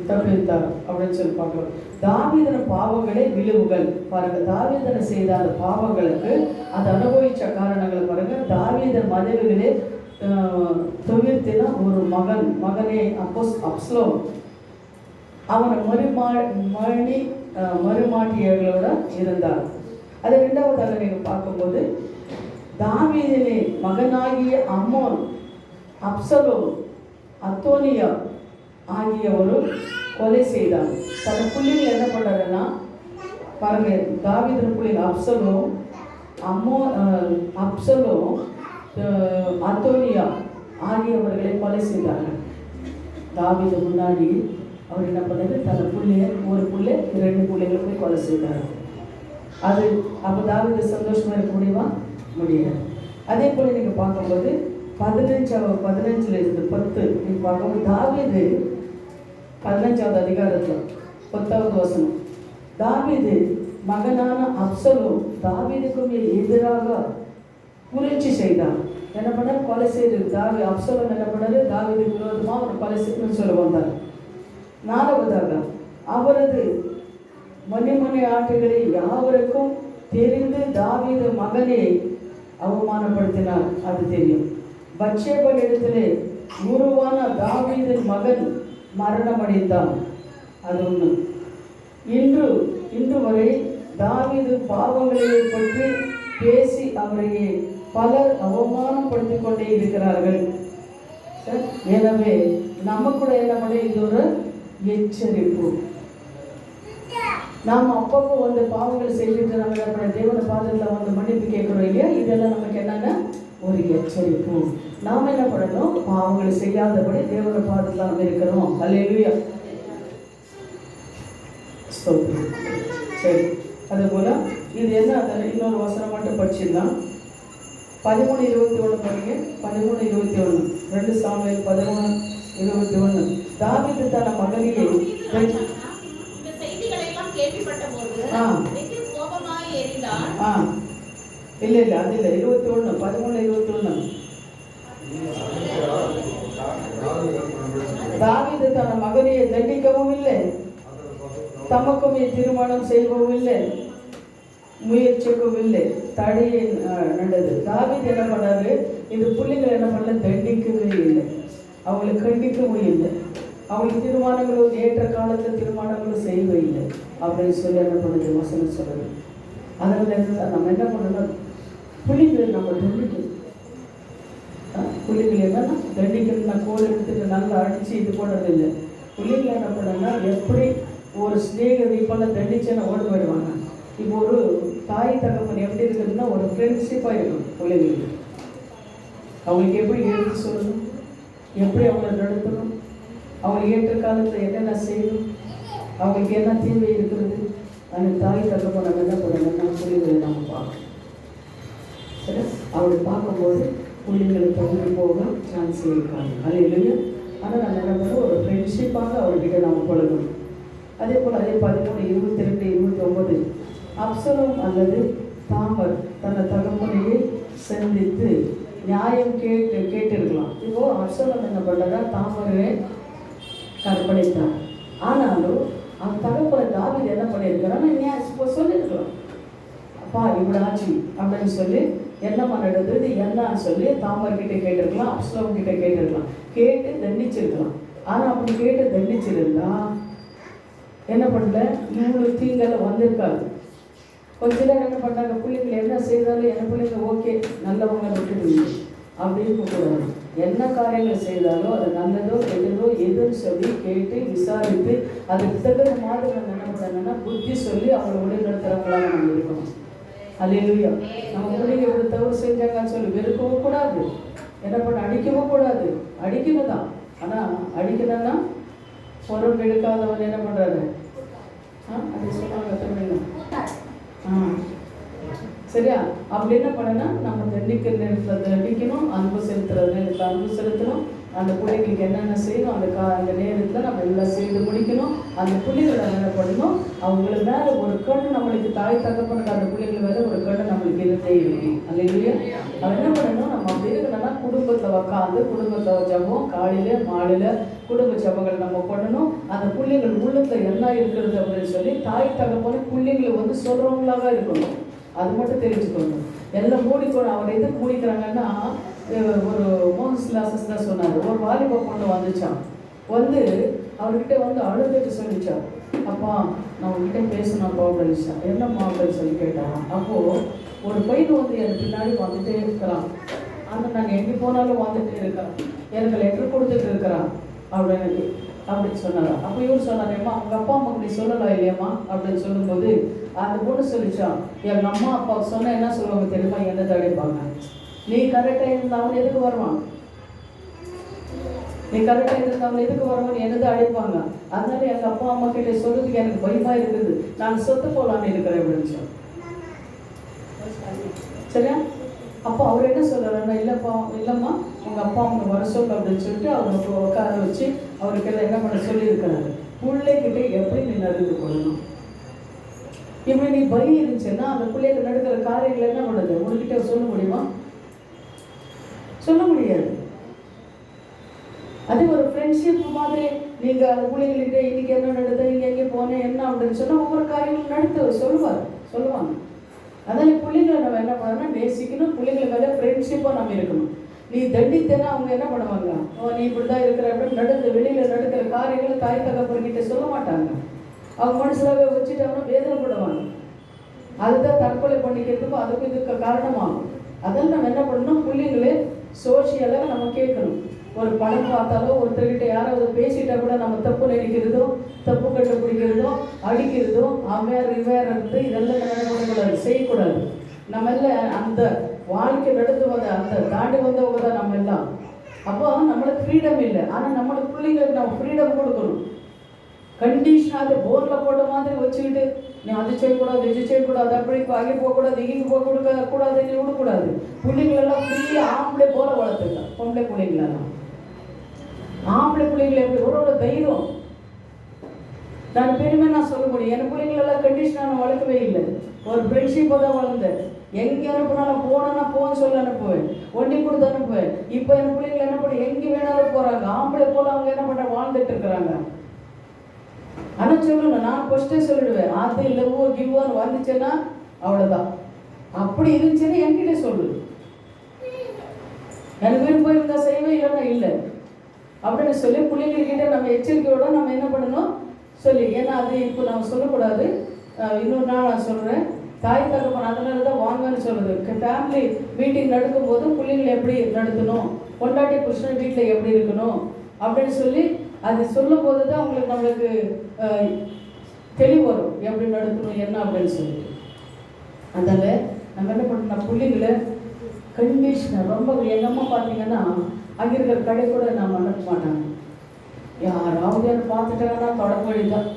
தப்புவித்தார் அப்படின்னு சொல்லி பார்க்கலாம். தாவீதன பாவங்களே விளைவுகள் பாருங்க. தாவீதன செய்த அந்த பாவங்களுக்கு அது அனுபவிச்ச காரணங்களை பாருங்க. தாவீதன் மனைவிகளே தவிர்த்தினா ஒரு மகனே அப்சலோம் அவனை மறுமாட்டியர்களோட இருந்தார். அது 2வதாக நீங்கள் பார்க்கும்போது தாவீதிலே மகனாகிய அம்மோன், அப்சலோம், அத்தோனியா ஆகிய ஒரு கொலை செய்தார். தன் புள்ளிகள் என்ன பண்ணாருன்னா பாருங்க, தாவீதின் புள்ளிகள் அப்சலோம் அத்தோனியா ஆகியவர்களை கொலை செய்தார்கள். தாவீது முன்னாடி அவர் என்ன பண்ணாரு, தன் புள்ளைய ஒரு புள்ளை 2 புள்ளைகளை போய் கொலை செய்தார். அது அப்போ தாவீது சந்தோஷமா இருக்க முடியாது. அதே போல நீங்க பார்க்கும்போது 15 இருந்து 10 நீங்க பார்க்கும்போது தாவீது 15வது அதிகாரத்தில் 10வது வசனம், தாவீது மகனான அப்சலோம் தாவீதுக்கு எதிராக புரட்சி செய்தார். என்ன பண்ணார், கொலை செய்து அப்சலோம் என்ன பண்ணாரு, தாவீதுக்கு விரோதமாக ஒரு கொலை செய்யணும்னு சொல்ல வந்தார். 4வதாக அவரது மணி ஆட்டுகளை யாவருக்கும் தெரிந்து தாவீது மகனை அவமானப்படுத்தினார். அது தெரியும். பத்சேபா இடத்திலே உருவான தாவீதின் மகன் மரணமடைந்தான். அது ஒன்று. இன்று வரை தாவீது பாவங்களை பற்றி பேசி அவரை பலர் அவமானப்படுத்திக் கொண்டே இருக்கிறார்கள். எனவே நம்ம கூட என்ன பண்ண, இது ஒரு எச்சரிப்பு. நாம் அப்பப்போ வந்து பாவங்களை செய்துட்டு நம்ம தேவனை பாதத்தில் வந்து மன்னிப்பு கேட்குறோம் இல்லையா, இதெல்லாம் நமக்கு என்னென்ன ஒரு எச்சரிப்பு. நாம் என்ன பண்ணணும், பாவங்களை செய்யாதபடி தேவனை பாதத்தில் நம்ம இருக்கிறோம். அல்லேலூயா. சரி, அதுபோல இது என்ன, அதில் இன்னொரு வசனம் மட்டும் படிச்சிடலாம். 13:21 படிங்க. 13:21 2 சாமுவேல் 13:21. தாவீது தன் மகனையை இல்ல அது இல்லை 21 13:21. தாவீது தன் மகனையை தண்டிக்கவும் இல்லை, தமக்கும் திருமணம் செய்யவும் இல்லை, முயற்சிக்கவும் இல்லை, தடையை நடந்தது. தாவீது என்ன பண்ணாரு, இந்த பிள்ளைகள் என்ன பண்ணல, தண்டிக்கவே இல்லை, அவங்களை கண்டிக்கவும் இல்லை, அவங்களுக்கு திருமணங்களும் ஏற்ற காலத்தில் திருமணங்களும் செய்யவே இல்லை அப்படின்னு சொல்லி என்ன பண்ணுது வசனம் சொல்லுது. அதனால நம்ம என்ன பண்ணணும், புள்ளிகளை நம்ம தண்டிக்கணும். புள்ளிகள் என்னன்னா தண்டிக்கணும்னா கோல் எடுத்துட்டு நல்லா அடித்து இது போடுறது இல்லை. புள்ளிகளை என்ன பண்ணணும்னா எப்படி ஒரு ஸ்நேகர் இப்போல்லாம் தண்டிச்சேன்னா ஓடி போயிடுவாங்க. இப்போ ஒரு தாய் தகப்பன் எப்படி இருக்குதுன்னா ஒரு ஃப்ரெண்ட்ஷிப்பாக இருக்கும். பிள்ளைங்களுக்கு அவங்களுக்கு எப்படி எடுத்து சொல்லணும், எப்படி அவங்களை நடத்தணும், அவங்களுக்கு ஏற்ற காலத்தில் என்னென்ன செய்யணும், அவங்களுக்கு என்ன தீமை இருக்கிறது, அந்த தாய் தகப்பன் நம்ம என்ன பண்ணணும்னா புள்ளிகளை நம்ம பார்க்கணும். சரி, அப்படி பார்க்கும்போது புள்ளிங்களை தகுதி போக சான்ஸ் இருக்காங்க. அது இல்லையா, ஆனால் நம்ம என்ன பண்ணணும், ஒரு ஃப்ரெண்ட்ஷிப்பாக அவர்கிட்ட நாம் பழகணும். அதே போல் அதே 13:22-29 அப்சலோம் அல்லது தாமர் தன்னை தகப்பனையே சந்தித்து நியாயம் கேட்டிருக்கலாம். இப்போ அப்சலோம் என்ன பண்ணுறா, தாமரை கற்பழித்தார். ஆனாலும் அந்த தகப்பனை தாவீது என்ன பண்ணியிருக்கிறான்னா இப்போ சொல்லியிருக்கலாம், அப்பா இப்படி ஆச்சு அப்படின்னு சொல்லி என்னம்மா நடந்தது என்னன்னு சொல்லி தாமர்கிட்ட கேட்டிருக்கலாம், அப்சலோம் கிட்ட கேட்டிருக்கலாம், கேட்டு தண்டிச்சிருக்கலாம். ஆனால் அப்படி கேட்டு தண்டிச்சிருந்தா என்ன பண்ணல, இவ்வளோ தீங்கெல்லாம் வந்திருக்காது. கொஞ்ச நேரம் என்ன பண்ணாங்க, பிள்ளைங்களை என்ன செய்தாலும் என் பிள்ளைங்க ஓகே நல்லவங்க விட்டுடுவீங்க அப்படி இருக்கக்கூடாது. என்ன காரியங்கள் செய்தாலும் அது நல்லதோ கெட்டதோ எதுன்னு சொல்லி கேட்டு விசாரித்து அதுக்கு தகுந்த மாதிரி நம்ம என்ன பண்ணணும்னா புத்தி சொல்லி அவங்களை வழிநடத்துறவங்களாக நம்ம இருக்கணும். அல்லேலூயா. நம்ம பிள்ளைங்க இவ்வளோ தவறு செஞ்சாங்கன்னு சொல்லி வெறுக்கவும் கூடாது, என்ன பண்ண அடிக்கவும் கூடாது. அடிக்கணும் தான், ஆனால் அடிக்கணும்னா பொறுப்பு எடுக்காதவன் என்ன பண்ணுறாரு, அப்படி சொன்னாங்க தமிழ்ல. சரியா, அப்படி என்ன பண்ணனா நம்ம தண்டிக்கிற நேரத்தில் தண்டிக்கணும், அன்பு செலுத்துகிற நேரத்தில் அன்பு செலுத்தணும், அந்த பிள்ளைங்களுக்கு என்னென்ன செய்யணும் அந்த நேரத்தில் நம்ம எல்லாம் செய்து முடிக்கணும். அந்த பிள்ளைகளை என்ன பண்ணணும், அவங்கள மேலே ஒரு கண்ணு நம்மளுக்கு தாய் தகப்பனுக்கு அந்த பிள்ளைகள் மேலே ஒரு கண்ணு நம்மளுக்கு இருந்தே இருக்கு. அல்லையா? அவன் என்ன பண்ணணும், நம்ம அப்படி இருக்கணும்னா குடும்பத்தில் உட்காந்து குடும்பத்தில் ஜபம் காலையில் மாலையில் குடும்ப ஜபங்கள் நம்ம பண்ணணும். அந்த பிள்ளைகள் உள்ளத்தில் என்ன இருக்கிறது அப்படின்னு சொல்லி தாய் தகப்பனு பிள்ளைங்களை வந்து சொல்கிறவங்களாக இருக்கணும். அது மட்டும் தெரிஞ்சுக்கணும். எல்லாம் மூடிக்கணும். அவர் எதுக்கு மூடிக்கிறாங்கன்னா, ஒரு மோகன்ஸ் கிளாஸஸ் தான் சொன்னார். ஒரு வாலிப பொண்ணு வந்துச்சான், வந்து அவர்கிட்ட வந்து அழுதுட்டு சொல்லிச்சான், அப்பா நான் உங்ககிட்ட பேசணும்ப்பா அப்படின்னுச்சா. என்னம்மா அப்படின்னு சொல்லி கேட்டான். அப்போது ஒரு பையன் வந்து எனக்கு பின்னாடி வந்துட்டே இருக்கிறான். ஆனால் நாங்கள் எங்கே போனாலும் வந்துட்டே இருக்கிறான், எனக்கு லெட்டர் கொடுத்துட்டு இருக்கிறான் அப்படின்னு சொன்னாரா. அப்போ இவர் சொன்னாரேம்மா அவங்க அப்பா அம்மா அப்படி சொல்லலாம் இல்லையம்மா அப்படின்னு சொல்லும்போது அந்த பொண்ணு சொல்லிச்சான், எங்கள் அம்மா அப்பா சொன்னால் என்ன சொல்லுவாங்க தெரியுமா, என்ன தடைப்பாங்க. நீ கரெக்டாக இருந்தாலும் எதுக்கு வருவான், நீ கரெக்டாக இருந்தாலும் எதுக்கு வருவான், என்னதான் அழைப்பாங்க. அதனால எங்கள் அப்பா அம்மா கிட்ட சொல்றதுக்கு எனக்கு பயமா இருக்குது, நான் சொத்து போகலான்னு இருக்கிறேன் அப்படின்னு சொன்னேன். சரியா? அப்போ அவர் என்ன சொல்கிறாருன்னா, இல்லைம்மா உங்கள் அப்பா அவங்க வர சொல்ல அப்படின்னு சொல்லிட்டு அவருக்கு உட்கார வச்சு அவருக்கெல்லாம் என்ன பண்ண சொல்லியிருக்கிறாரு. பிள்ளைகிட்ட எப்படி நீ நடந்து கொள்ளணும், இப்படி நீ பலி இருந்துச்சுன்னா அந்த பிள்ளைக்கு நடக்கிற காரியங்கள் என்ன பண்ணுது உங்ககிட்ட சொல்ல முடியுமா? சொல்ல முடியாது. அதே ஒரு ஃப்ரெண்ட்ஷிப் மாதிரி நீங்கள் அந்த பிள்ளைங்கள்கிட்ட இன்னைக்கு என்ன நடந்தது, நீங்கள் எங்கே போனேன் என்ன அப்படின்னு சொன்னால் ஒவ்வொரு காரியங்களும் நடத்து சொல்லுவாங்க. அதனால பிள்ளைங்களை நம்ம என்ன பண்ணணும்னா நேசிக்கணும். பிள்ளைங்களை மேலே ஃப்ரெண்ட்ஷிப்பாக நம்ம இருக்கணும். நீ தண்டித்தேன்னா அவங்க என்ன பண்ணுவாங்க, நீ இப்படி தான் இருக்கிற அப்படின்னு வெளியில் நடக்கிற காரியங்களை தாய் தகப்பன்கிட்ட சொல்ல மாட்டாங்க. அவங்க மனசுலாவே வச்சுட்டாங்கன்னா வேதனைப்படுவாங்க. அதுதான் தற்கொலை பண்ணிக்கிறதுக்கும் அதுக்கும் இதுக்கு காரணமாகும். அதெல்லாம் நம்ம என்ன பண்ணணும், பிள்ளைங்களே சோஷியலாக நம்ம கேட்கணும். ஒரு படம் பார்த்தாலோ ஒருத்தர்கிட்ட யாராவது பேசிட்டா கூட நம்ம தப்பு நினைக்கிறதோ தப்பு கண்டுபிடிக்கிறதோ அடிக்கிறதோ அவேர் இருந்து இதெல்லாம் நம்ம என்ன பண்ணக்கூடாது, செய்யக்கூடாது. நம்ம எல்லாம் அந்த வாழ்க்கை நடந்து வந்த அந்த தாண்டி வந்தவங்க தான் நம்ம எல்லாம். அப்போ நம்மளுக்கு ஃப்ரீடம் இல்லை. ஆனால் நம்மளுக்கு பிள்ளைங்களுக்கு நம்ம ஃப்ரீடம் கொடுக்கணும். கண்டிஷனாக போர்டில் போட்ட மாதிரி வச்சுக்கிட்டு நீ அது செய்யக்கூடாது இது செய்யக்கூடாது அப்படி அங்கே போகக்கூடாது இங்கே போகக்கூடாது நீ விடக்கூடாது. பிள்ளைங்களெல்லாம் ஃப்ரீயாக ஆம்பளை போல வளர்த்துக்கலாம். பொம்பளை பிள்ளைங்களெல்லாம் ஆம்பளை பிள்ளைங்களை எப்படி ஒரு தைரியம் நான் பெருமை நான் சொல்ல முடியும். என் பிள்ளைங்களெல்லாம் கண்டிஷனாக வளர்க்கவே இல்லை. ஒரு ஃப்ரெண்ட்ஷிப்பை தான் வளர்ந்தேன். எங்கே அனுப்புனாலும் போனேன்னா போன்னு சொல்லி அனுப்புவேன், ஒண்டி கொடுத்து அனுப்புவேன். இப்போ என் பிள்ளைங்களை என்ன பண்ணி எங்கே வேணாலும் போகிறாங்க. ஆம்பளை போல அவங்க என்ன பண்ண வாழ்ந்துட்டு இருக்கிறாங்க. ஆனால் சொல்லணும், நான் ஃபஸ்ட்டே சொல்லிடுவேன், அது இல்லவோ கிவ்வான்னு வந்துச்சுன்னா அவ்வளோதான். அப்படி இருந்துச்சுன்னா என்கிட்ட சொல்லு, எனக்கு விருப்பம் இருந்தால் செய்வேன் இல்லைன்னா இல்லை அப்படின்னு சொல்லி பிள்ளைங்கக்கிட்ட நம்ம எச்சரிக்கையோட நம்ம என்ன பண்ணணும் சொல்லி. ஏன்னா அது இப்போ நம்ம சொல்லக்கூடாது. இன்னொரு நாள் நான் சொல்கிறேன், தாய் தகப்பன் அதனால தான் வாங்கன்னு சொல்கிறது. ஃபேமிலி மீட்டிங் நடக்கும்போது பிள்ளைங்களை எப்படி நடத்தணும், பொண்டாட்டி புருஷன் வீட்டில் எப்படி இருக்கணும் அப்படின்னு சொல்லி அது சொல்லும் போது தான் நம்மளுக்கு தெளிவு வரும், எப்படி நடத்தணும் என்ன அப்படின்னு சொல்லிட்டு. அதனால் நம்ம என்ன பண்ணணும், பிள்ளைங்களை கண்டிஷனர் ரொம்ப. எங்கள் அம்மா பார்த்தீங்கன்னா அங்கே இருக்கிற கடை கூட நம்ம அனுப்ப மாட்டாங்க. யாராவது என்ன பார்த்துட்டாங்கன்னா தொடக்க வழிதான்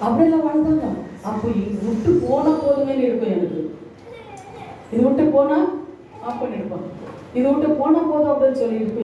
அப்படியெல்லாம் வாழ்ந்தாங்க. அப்போ இது விட்டு போனால் போதுமே இருக்கும். எனக்கு இது விட்டு போனால் ஆஃப் பண்ணியிருப்பாங்க, இது விட்டு போனால் போதும் அப்படின்னு சொல்லி